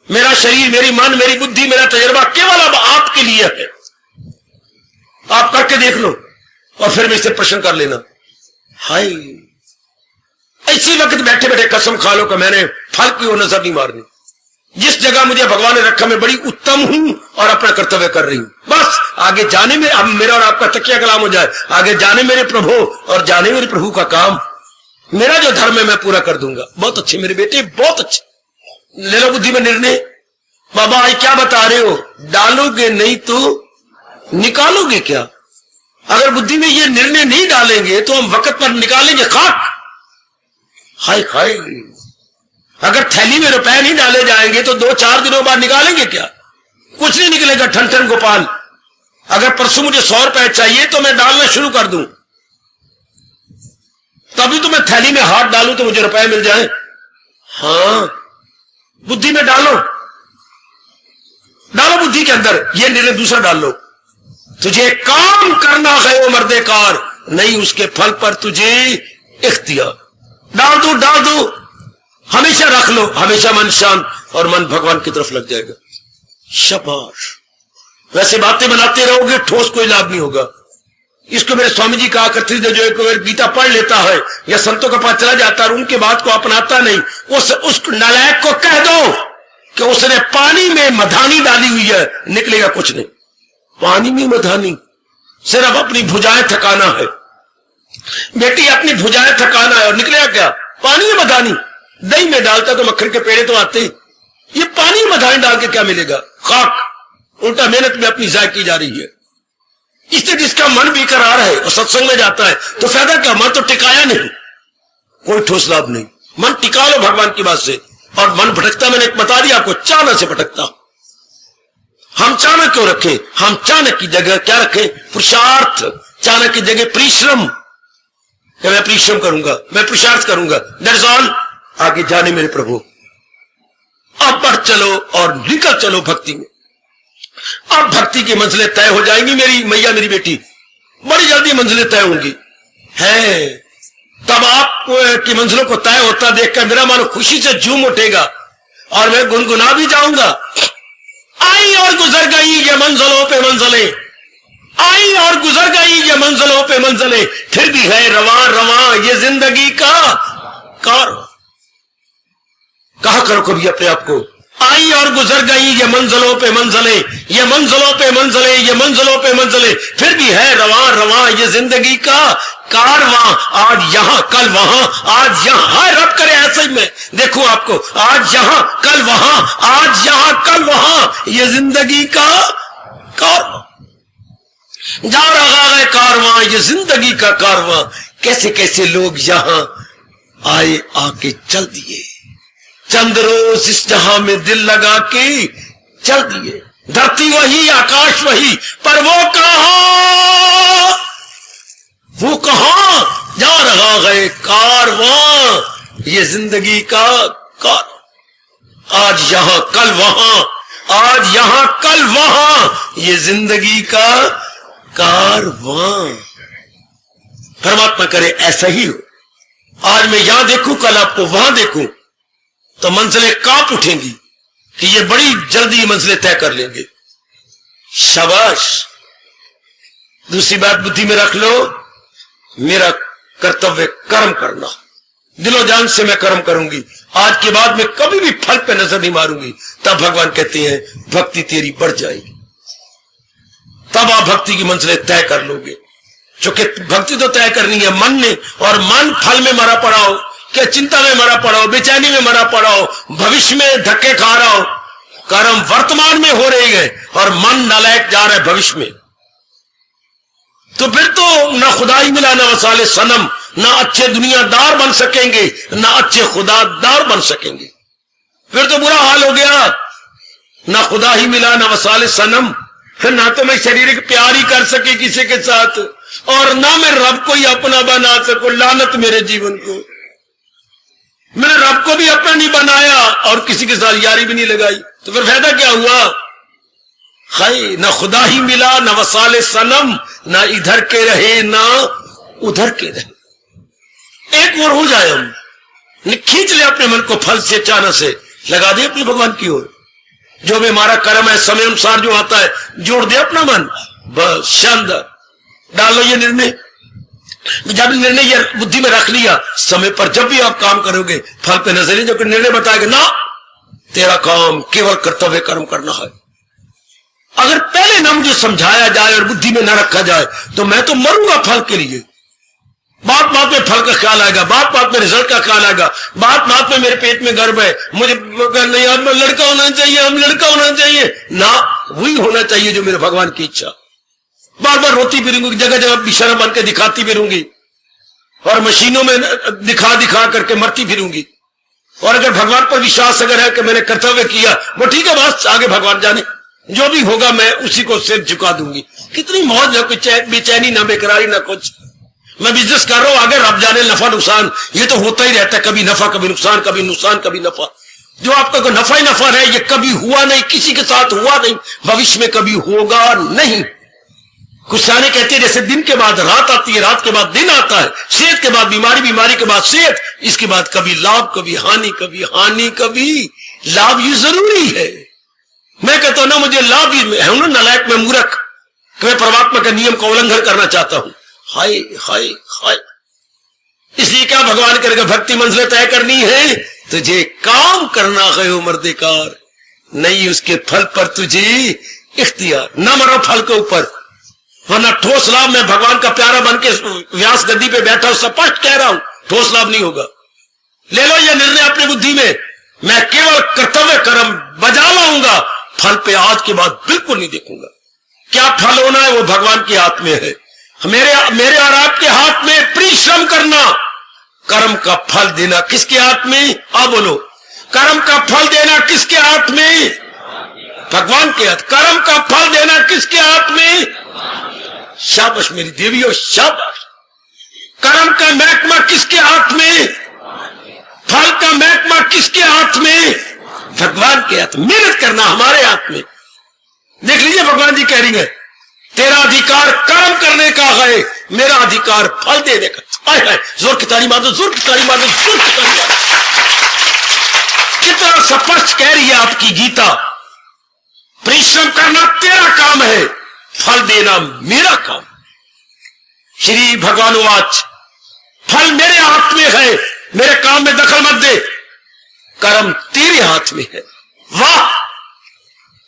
S3: मेरा शरीर, मेरी मन, मेरी बुद्धि, मेरा तजर्बा केवल अब आपके लिए है। आप करके देख लो और फिर मेरे से प्रश्न कर लेना। हाय, इसी वक्त बैठे बैठे कसम खा लो कि मैंने फल की ओर नजर नहीं मारनी। जिस जगह मुझे भगवान ने रखा, मैं बड़ी उत्तम हूं और अपना कर्तव्य कर रही हूं। बस आगे जाने में, अब मेरा और आपका तकिया कलाम हो जाए, आगे जाने मेरे प्रभु और जाने मेरे प्रभु का काम। मेरा जो धर्म है मैं पूरा कर दूंगा। बहुत अच्छे मेरे बेटे, बहुत अच्छे। ले लो बुद्धि में निर्णय। बाबा आज क्या बता रहे हो? डालोगे नहीं तो निकालोगे क्या? अगर बुद्धि में ये निर्णय नहीं डालेंगे तो हम वक्त पर निकालेंगे खाक। हाय हाय, अगर थैली में रुपए नहीं डाले जाएंगे तो 2-4 दिनों बाद निकालेंगे क्या? कुछ नहीं निकलेगा। ठन ठन गोपाल, अगर परसों मुझे 100 रुपए चाहिए तो मैं डालना शुरू कर दूं, तभी तो मैं थैली में हाथ डालूं तो मुझे रुपए मिल जाए। हाँ, बुद्धि में डालो, डालो बुद्धि के अंदर ये निर्णय। दूसरा डाल लो, तुझे काम करना है वो मर्दे कार, नहीं उसके फल पर तुझे इख्तियार। डाल दो, डाल दो, हमेशा रख लो, हमेशा मन शांत और मन भगवान की तरफ लग जाएगा। शाबाश। वैसे बातें बनाते रहोगे, ठोस कोई लाभ नहीं होगा। इसको मेरे स्वामी जी कहा करते थे, जो एक गीता पढ़ लेता है या संतों के पास चला जाता है और उनके बात को अपनाता नहीं, उस नालायक को कह दो कि उसने पानी में मधानी डाली हुई है, निकलेगा कुछ नहीं। पानी में मधानी, सिर्फ अपनी भुजाएं थकाना है बेटी, अपनी भुजाएं थकाना है, और निकलेगा क्या? पानी में मधानी। दही में डालता तो मक्खन के पेड़े तो आते, ये पानी में मधानी डाल के क्या मिलेगा? खाक। उल्टा मेहनत में अपनी जाय की जा रही है। इससे जिसका मन बेकरार है और सत्संग में जाता है तो फायदा क्या? मन तो टिकाया नहीं, कोई ठोस लाभ नहीं। मन टिका लो भगवान की बात से। और मन भटकता, मैंने बता दिया आपको, चाणक से भटकता। हम चाणक क्यों रखें? हम चाणक की जगह क्या रखें? पुरुषार्थ। चाणक की जगह परिश्रम, मैं परिश्रम करूंगा, मैं पुरुषार्थ करूंगा। That's all. आगे जाने मेरे प्रभु। अब बढ़ चलो और निकल चलो भक्ति में। अब भक्ति की मंजिलें तय हो जाएंगी मेरी मैया, मेरी बेटी, बड़ी जल्दी मंजिलें तय होंगी है। तब आप की मंजिलों को तय होता देखकर मेरा मन खुशी से झूम उठेगा और मैं गुनगुना भी जाऊंगा। आई और गुजर गई ये मंजिलों पे मंजिलें, आई और गुजर गई ये मंजिलों पे मंजिलें, फिर भी है रवां रवां ये जिंदगी का कार। कहा करो कभी अपने आप को, आई और गुजर गई ये मंजिलों पे मंजिलें, ये मंजिलों पे मंजिलें, ये मंजिलों पे मंजिलें, फिर भी है रवां रवां ये जिंदगी का कारवां। आज यहां कल वहां, आज यहां, हाय रब करे ऐसे ही मैं देखूं आपको। आज यहां कल वहां, आज यहां कल वहां, ये जिंदगी का कारवां। जा रहा है कारवां, ये जिंदगी का कारवां। कैसे कैसे लोग यहां आए, आके चल दिए। चंद रोज इस जहां में दिल लगा के चल दिए। धरती वही, आकाश वही, पर वो कहां जा रहा है कारवां, ये जिंदगी का कार। आज यहां कल वहां, आज यहां कल वहां, ये जिंदगी का कारवां। परमात्मा करे ऐसा ही हो। आज मैं यहां देखूं, कल आपको वहां देखूं, तो मंजिलें कांप उठेंगी कि ये बड़ी जल्दी मंजिलें तय कर लेंगे। शाबाश। दूसरी बात बुद्धि में रख लो, मेरा कर्तव्य कर्म करना, दिलो जान से मैं कर्म करूंगी। आज के बाद मैं कभी भी फल पे नजर नहीं मारूंगी। तब भगवान कहते हैं भक्ति तेरी बढ़ जाएगी, तब आप भक्ति की मंजिलें तय कर लोगे। क्योंकि भक्ति तो तय करनी है मन ने, और मन फल में मरा पड़ा हो, क्या चिंता में मरा पड़ा हो, बेचैनी में मरा पड़ा हो, भविष्य में धक्के खा रहा हो। कर्म वर्तमान में हो रही है और मन नालायक जा रहा है भविष्य में, तो फिर तो ना खुदा ही मिला, ना वसाले सनम, ना अच्छे दुनियादार बन सकेंगे, ना अच्छे खुदादार बन सकेंगे। फिर तो बुरा हाल हो गया। ना खुदा ही मिला, ना वसाले सनम, फिर ना तो मैं शारीरिक प्यार ही कर सके किसी के साथ, और ना मैं रब को ही अपना बना सकूं। लानत मेरे जीवन को, मैंने रब को भी अपना नहीं बनाया और किसी के साथ यारी भी नहीं लगाई, तो फिर फायदा क्या हुआ? हाय, ना खुदा ही मिला, ना वसाले सनम, ना इधर के रहे ना उधर के रहे। एक और हो जाए हम, खींच ले अपने मन को फल से, चाना से, लगा दे अपने भगवान की ओर। जो भी हमारा कर्म है समय अनुसार जो आता है, जोड़ दे अपना मन, बस शानदार। डाल लो ये निर्णय। जब निर्णय ये बुद्धि में रख लिया, समय पर जब भी आप काम करोगे फल पे नजर नहीं, जब निर्णय बताएगा ना तेरा काम केवल कर्तव्य कर्म करना है। अगर पहले ना मुझे समझाया जाए और बुद्धि में न रखा जाए तो मैं तो मरूंगा फल के लिए। बात बात में फल का ख्याल आएगा, बात बात में रिजल्ट का ख्याल आएगा, बात बात में मेरे पेट में गर्भ है, मुझे नहीं अब लड़का होना चाहिए, हम लड़का होना चाहिए ना, वही होना चाहिए जो मेरे भगवान की इच्छा। बार बार रोती फिरूंगी, जगह जगह बेशर्म बन के दिखाती फिरूंगी, और मशीनों में दिखा दिखा करके मरती फिरूंगी। और अगर भगवान पर विश्वास अगर है कि मैंने कर्तव्य किया, वो ठीक है, बस आगे भगवान जाने, जो भी होगा मैं उसी को सिर झुका दूंगी। कितनी मौज है, कुछ बेचैनी ना बेकरारी ना कुछ। मैं बिजनेस कर रहा हूं, आगे रब जाने नफा नुकसान, ये तो होता ही रहता है, कभी नफा कभी नुकसान, कभी नुकसान कभी नफा। जो आपका कोई नफा ही नफा है, ये कभी हुआ नहीं, किसी के साथ हुआ नहीं, भविष्य में कभी होगा नहीं। कुछ साने कहते हैं जैसे दिन के बाद रात आती है, रात के बाद दिन आता है, सेहत के बाद बीमारी, बीमारी के बाद सेहत, इसके बाद कभी लाभ कभी हानि, कभी हानि कभी लाभ। ये जरूरी है। मैं कहता हूं ना मुझे लाभ ही है ना, नालायक में मूर्ख कि मैं परमात्मा के नियम का उल्लंघन करना चाहता हूं। हाय हाय हाय। इसलिए क्या भगवान करेगा, भक्ति मंजिल तय करनी है, तुझे काम करना है उम्रदेकार, नहीं उसके फल पर तुझे इख्तियार। न मरो फल के ऊपर, वरना ठोस लाभ। मैं भगवान का प्यारा बन के व्यास गद्दी पे बैठा हूं, स्पष्ट कह रहा हूं, ठोस लाभ नहीं होगा। ले लो यह निर्णय अपनी बुद्धि में, मैं केवल कर्तव्य कर्म बजा लाऊंगा, फल पे आज के बाद बिल्कुल नहीं देखूंगा। क्या फल होना है वो भगवान के हाथ में है, मेरे और आपके हाथ में। परिश्रम करना, कर्म का फल देना किसके हाथ में? आप बोलो, कर्म का फल देना किसके हाथ में? भगवान के हाथ। कर्म का फल देना किसके हाथ में? शाबाश मेरी देवियों, शाबाश। कर्म का महकमा किसके हाथ में? फल का महकमा किसके हाथ में? भगवान के हाथ। मेहनत करना हमारे हाथ में। देख लीजिए भगवान जी कह रही है, तेरा अधिकार कर्म करने का है, मेरा अधिकार फल देने का। जोर की ताली मारो, जोर की ताली मारो, जोर की ताली मारो। कितना स्पष्ट कह रही है आपकी गीता। परिश्रम करना तेरा काम है, फल देना मेरा काम। श्री भगवान वाच, फल मेरे हाथ में है, मेरे काम में दखल मत दे, कर्म तेरे हाथ में है। वाह!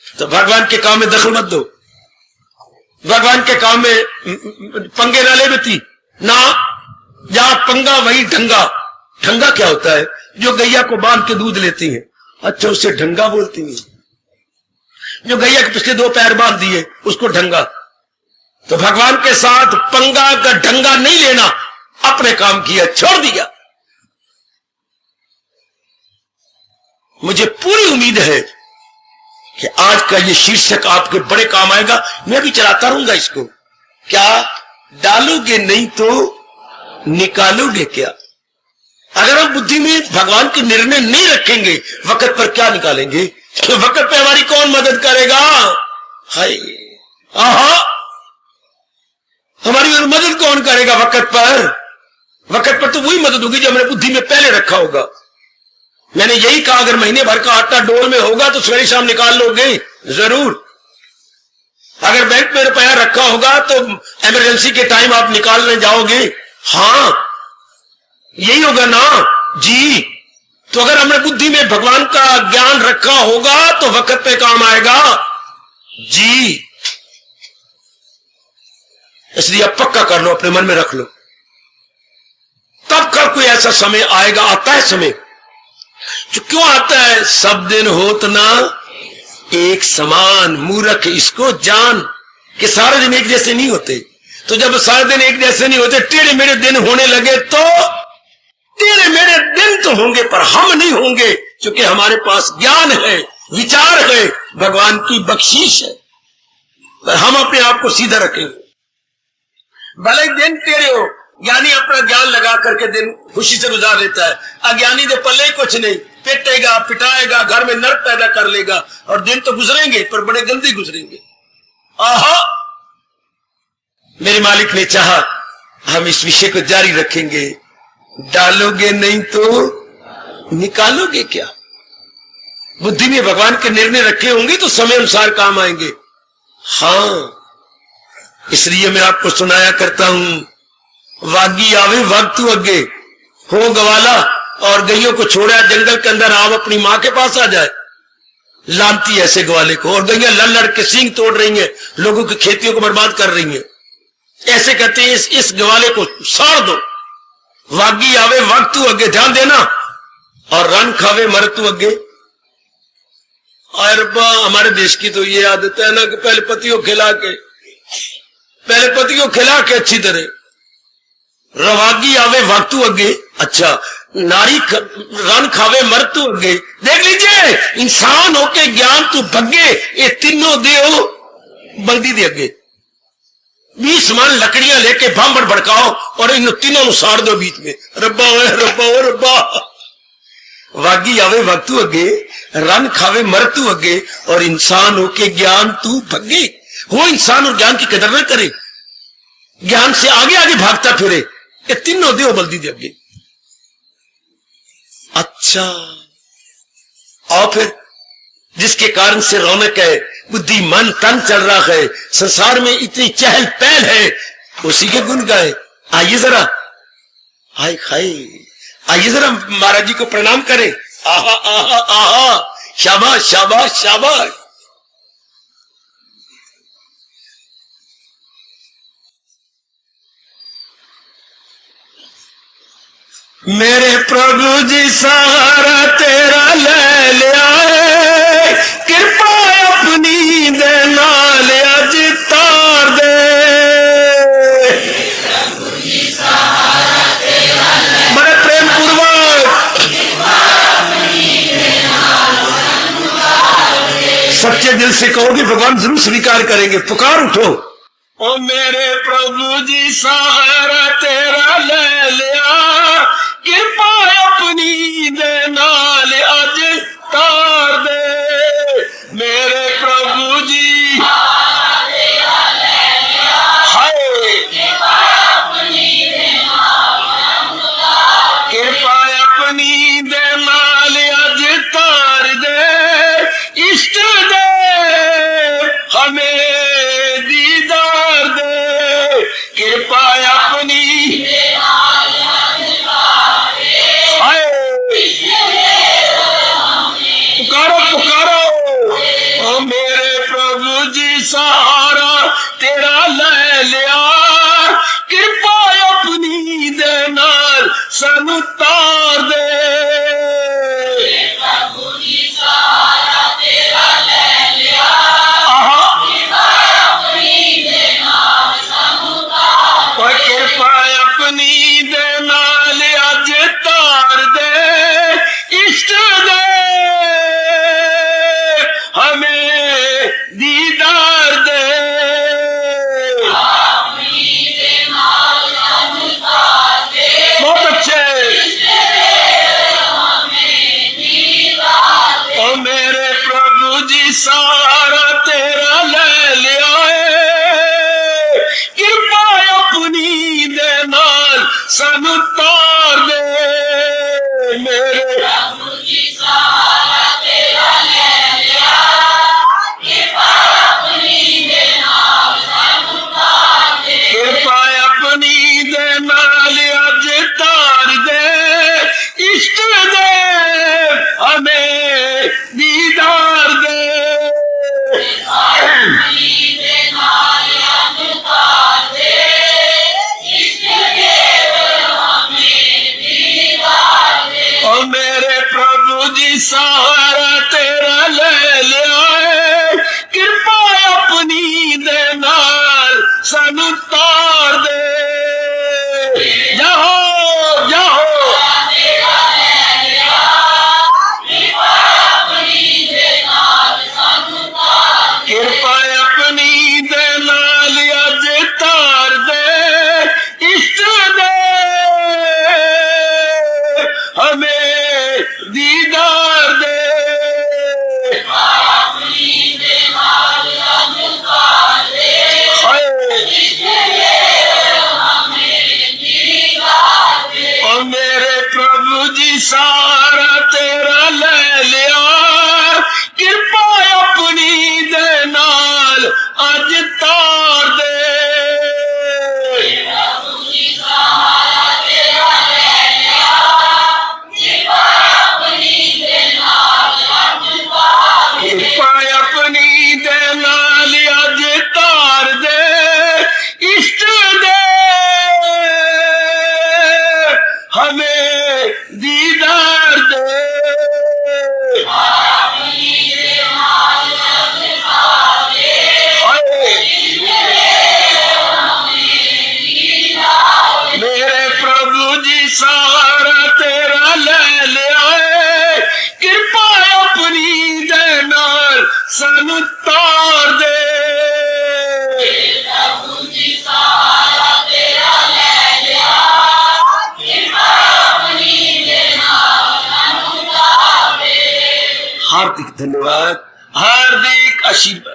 S3: तो भगवान के काम में दखल मत दो, भगवान के काम में पंगे ना ले बेटी ना। जहां पंगा वही ढंगा। ढंगा क्या होता है? जो गैया को बांध के दूध लेती है, अच्छा उसे ढंगा बोलती है। जो गैया के पिछले दो पैर बांध दिए उसको ढंगा। तो भगवान के साथ पंगा का ढंगा नहीं लेना, अपने काम किया, छोड़ दिया। मुझे पूरी उम्मीद है कि आज का ये शीर्षक आपके बड़े काम आएगा। मैं भी चलाता रहूंगा इसको। क्या डालोगे नहीं तो निकालोगे क्या? अगर हम बुद्धि में भगवान के निर्णय नहीं रखेंगे, वक्त पर क्या निकालेंगे? तो वक्त पे हमारी कौन मदद करेगा? हाय आहा, हमारी मदद कौन करेगा वक्त पर? वक्त पर तो वही मदद होगी जो हमने बुद्धि में पहले रखा होगा। मैंने यही कहा, अगर महीने भर का आटा डोल में होगा तो सवेरे शाम निकाल लोगे जरूर। अगर बैंक में रुपया रखा होगा तो इमरजेंसी के टाइम आप निकालने जाओगे। हाँ, यही होगा ना जी। तो अगर हमने बुद्धि में भगवान का ज्ञान रखा होगा तो वक्त पे काम आएगा जी। इसलिए अब पक्का कर लो, अपने मन में रख लो, तब कल कोई ऐसा समय आएगा, आता है समय। जो क्यों आता है? सब दिन होत ना एक समान, मूर्ख इसको जान कि सारे दिन एक जैसे नहीं होते। तो जब सारे दिन एक जैसे नहीं होते, टेढ़े मेरे दिन होने लगे तो टेढ़े मेरे दिन तो होंगे पर हम नहीं होंगे, क्योंकि हमारे पास ज्ञान है, विचार है, भगवान की बख्शीश है। पर हम अपने आप को सीधा रखेंगे। भले दिन टेढ़े हो, ज्ञानी अपना ज्ञान लगा करके दिन खुशी से गुजार लेता है। अज्ञानी दे पल्ले कुछ नहीं, पिटेगा, पिटाएगा, घर में नर्क पैदा कर लेगा, और दिन तो गुजरेंगे पर बड़े जल्दी गुजरेंगे। आहा, मेरे मालिक ने चाहा हम इस विषय को जारी रखेंगे। डालोगे नहीं तो निकालोगे क्या? बुद्धि में भगवान के निर्णय रखे होंगे तो समय अनुसार काम आएंगे। हाँ, इसलिए मैं आपको सुनाया करता हूं, वागी आवे वक्त तू अगे हो गवाला, और गैयों को छोड़ा जंगल के अंदर, आप अपनी मां के पास आ जाए। लानती ऐसे ग्वाले को, और गैया लड़ लड़ के सींग तोड़ रही हैं, लोगों की खेतियों को बर्बाद कर रही हैं। ऐसे कहते हैं इस ग्वाले को साड़ दो। वागी आवे वक्त तू अगे, ध्यान देना, और रन खावे मर तू अगे। और हमारे देश की तो ये आदत है ना कि पहले पतियों खिला के अच्छी तरह, रवागी आवे वक्त तू अगे। अच्छा, नारी रन खावे मर तू अगे। देख लीजिए, इंसान होके ज्ञान तू भगे, ये तीनों देव बल्दी दे अगे। 20 मन लकड़ियां लेके बम भड़काओ और इन तीनों साड़ दो बीच में। रब्बा ओए रब्बा ओ रब्बा। वागी आवे वक्त तू अगे, रन खावे मर तू अगे, और इंसान होके ज्ञान तू भगे। वो इंसान और ज्ञान की कदर न करे, ज्ञान से आगे आगे भागता फिरे, ये तीनों देव बल्दी दे अगे। अच्छा, और फिर जिसके कारण से रौनक है, बुद्धि मन तन चल रहा है, संसार में इतनी चहल पहल है, उसी के गुण गाए। आइए जरा, हाय खाए, आइए जरा महाराज जी को प्रणाम करें। आहा आहा आहा, शाबाश शाबाश शाबाश। मेरे प्रभु जी सहारा तेरा ले लिया है, कृपा अपनी दे नाल अज तार दे। बड़े प्रेम पूर्वक सच्चे दिल से कहोगे, भगवान जरूर स्वीकार करेंगे। पुकार उठो, ओ मेरे प्रभु जी सहारा तेरा ले लिया, कृपा अपनी दे नाल अज तार दे। मेरे प्रभु जी हाय, कृपा अपनी दे नाल अज तार दे। इष्ट दे हमें दीदार दे, कृपा अपनी पुकारो पुकारो, ओ मेरे प्रभु जी सहारा तेरा ले लिया, कृपा अपनी दे नाल सानू तार दे। प्रभु जी सहारा तेरा ले लिया, कृपा अपनी दे नाल सानू तार दे। कृपा अपनी दे नाल अज तार दे। इष्ट दे सानू तार दे मेरे कृपा अपनी दे नाल अज तार दे इष्ट दे हमें दीदार दे ओ मेरे प्रभु जी सहारा तेरा ले लिया है कृपा अपनी दे नाल सानू तार दे जाओ जाओ कृपा अपनी दे नाल अज तार दे इष्ट दे हमें दीदार दे ओ मेरे प्रभु जी सारा तेरा ले लिया कृपा अपनी दे नाल अज तार दे कृपा अपनी दे नाल अज तार दे इष्ट दे हमें दीदार दे मेरे प्रभु जी सहारा तेरा ले लिया है कृपा अपनी दे नाल सानू तार दे हार्दिक धन्यवाद हार्दिक आशीर्वाद।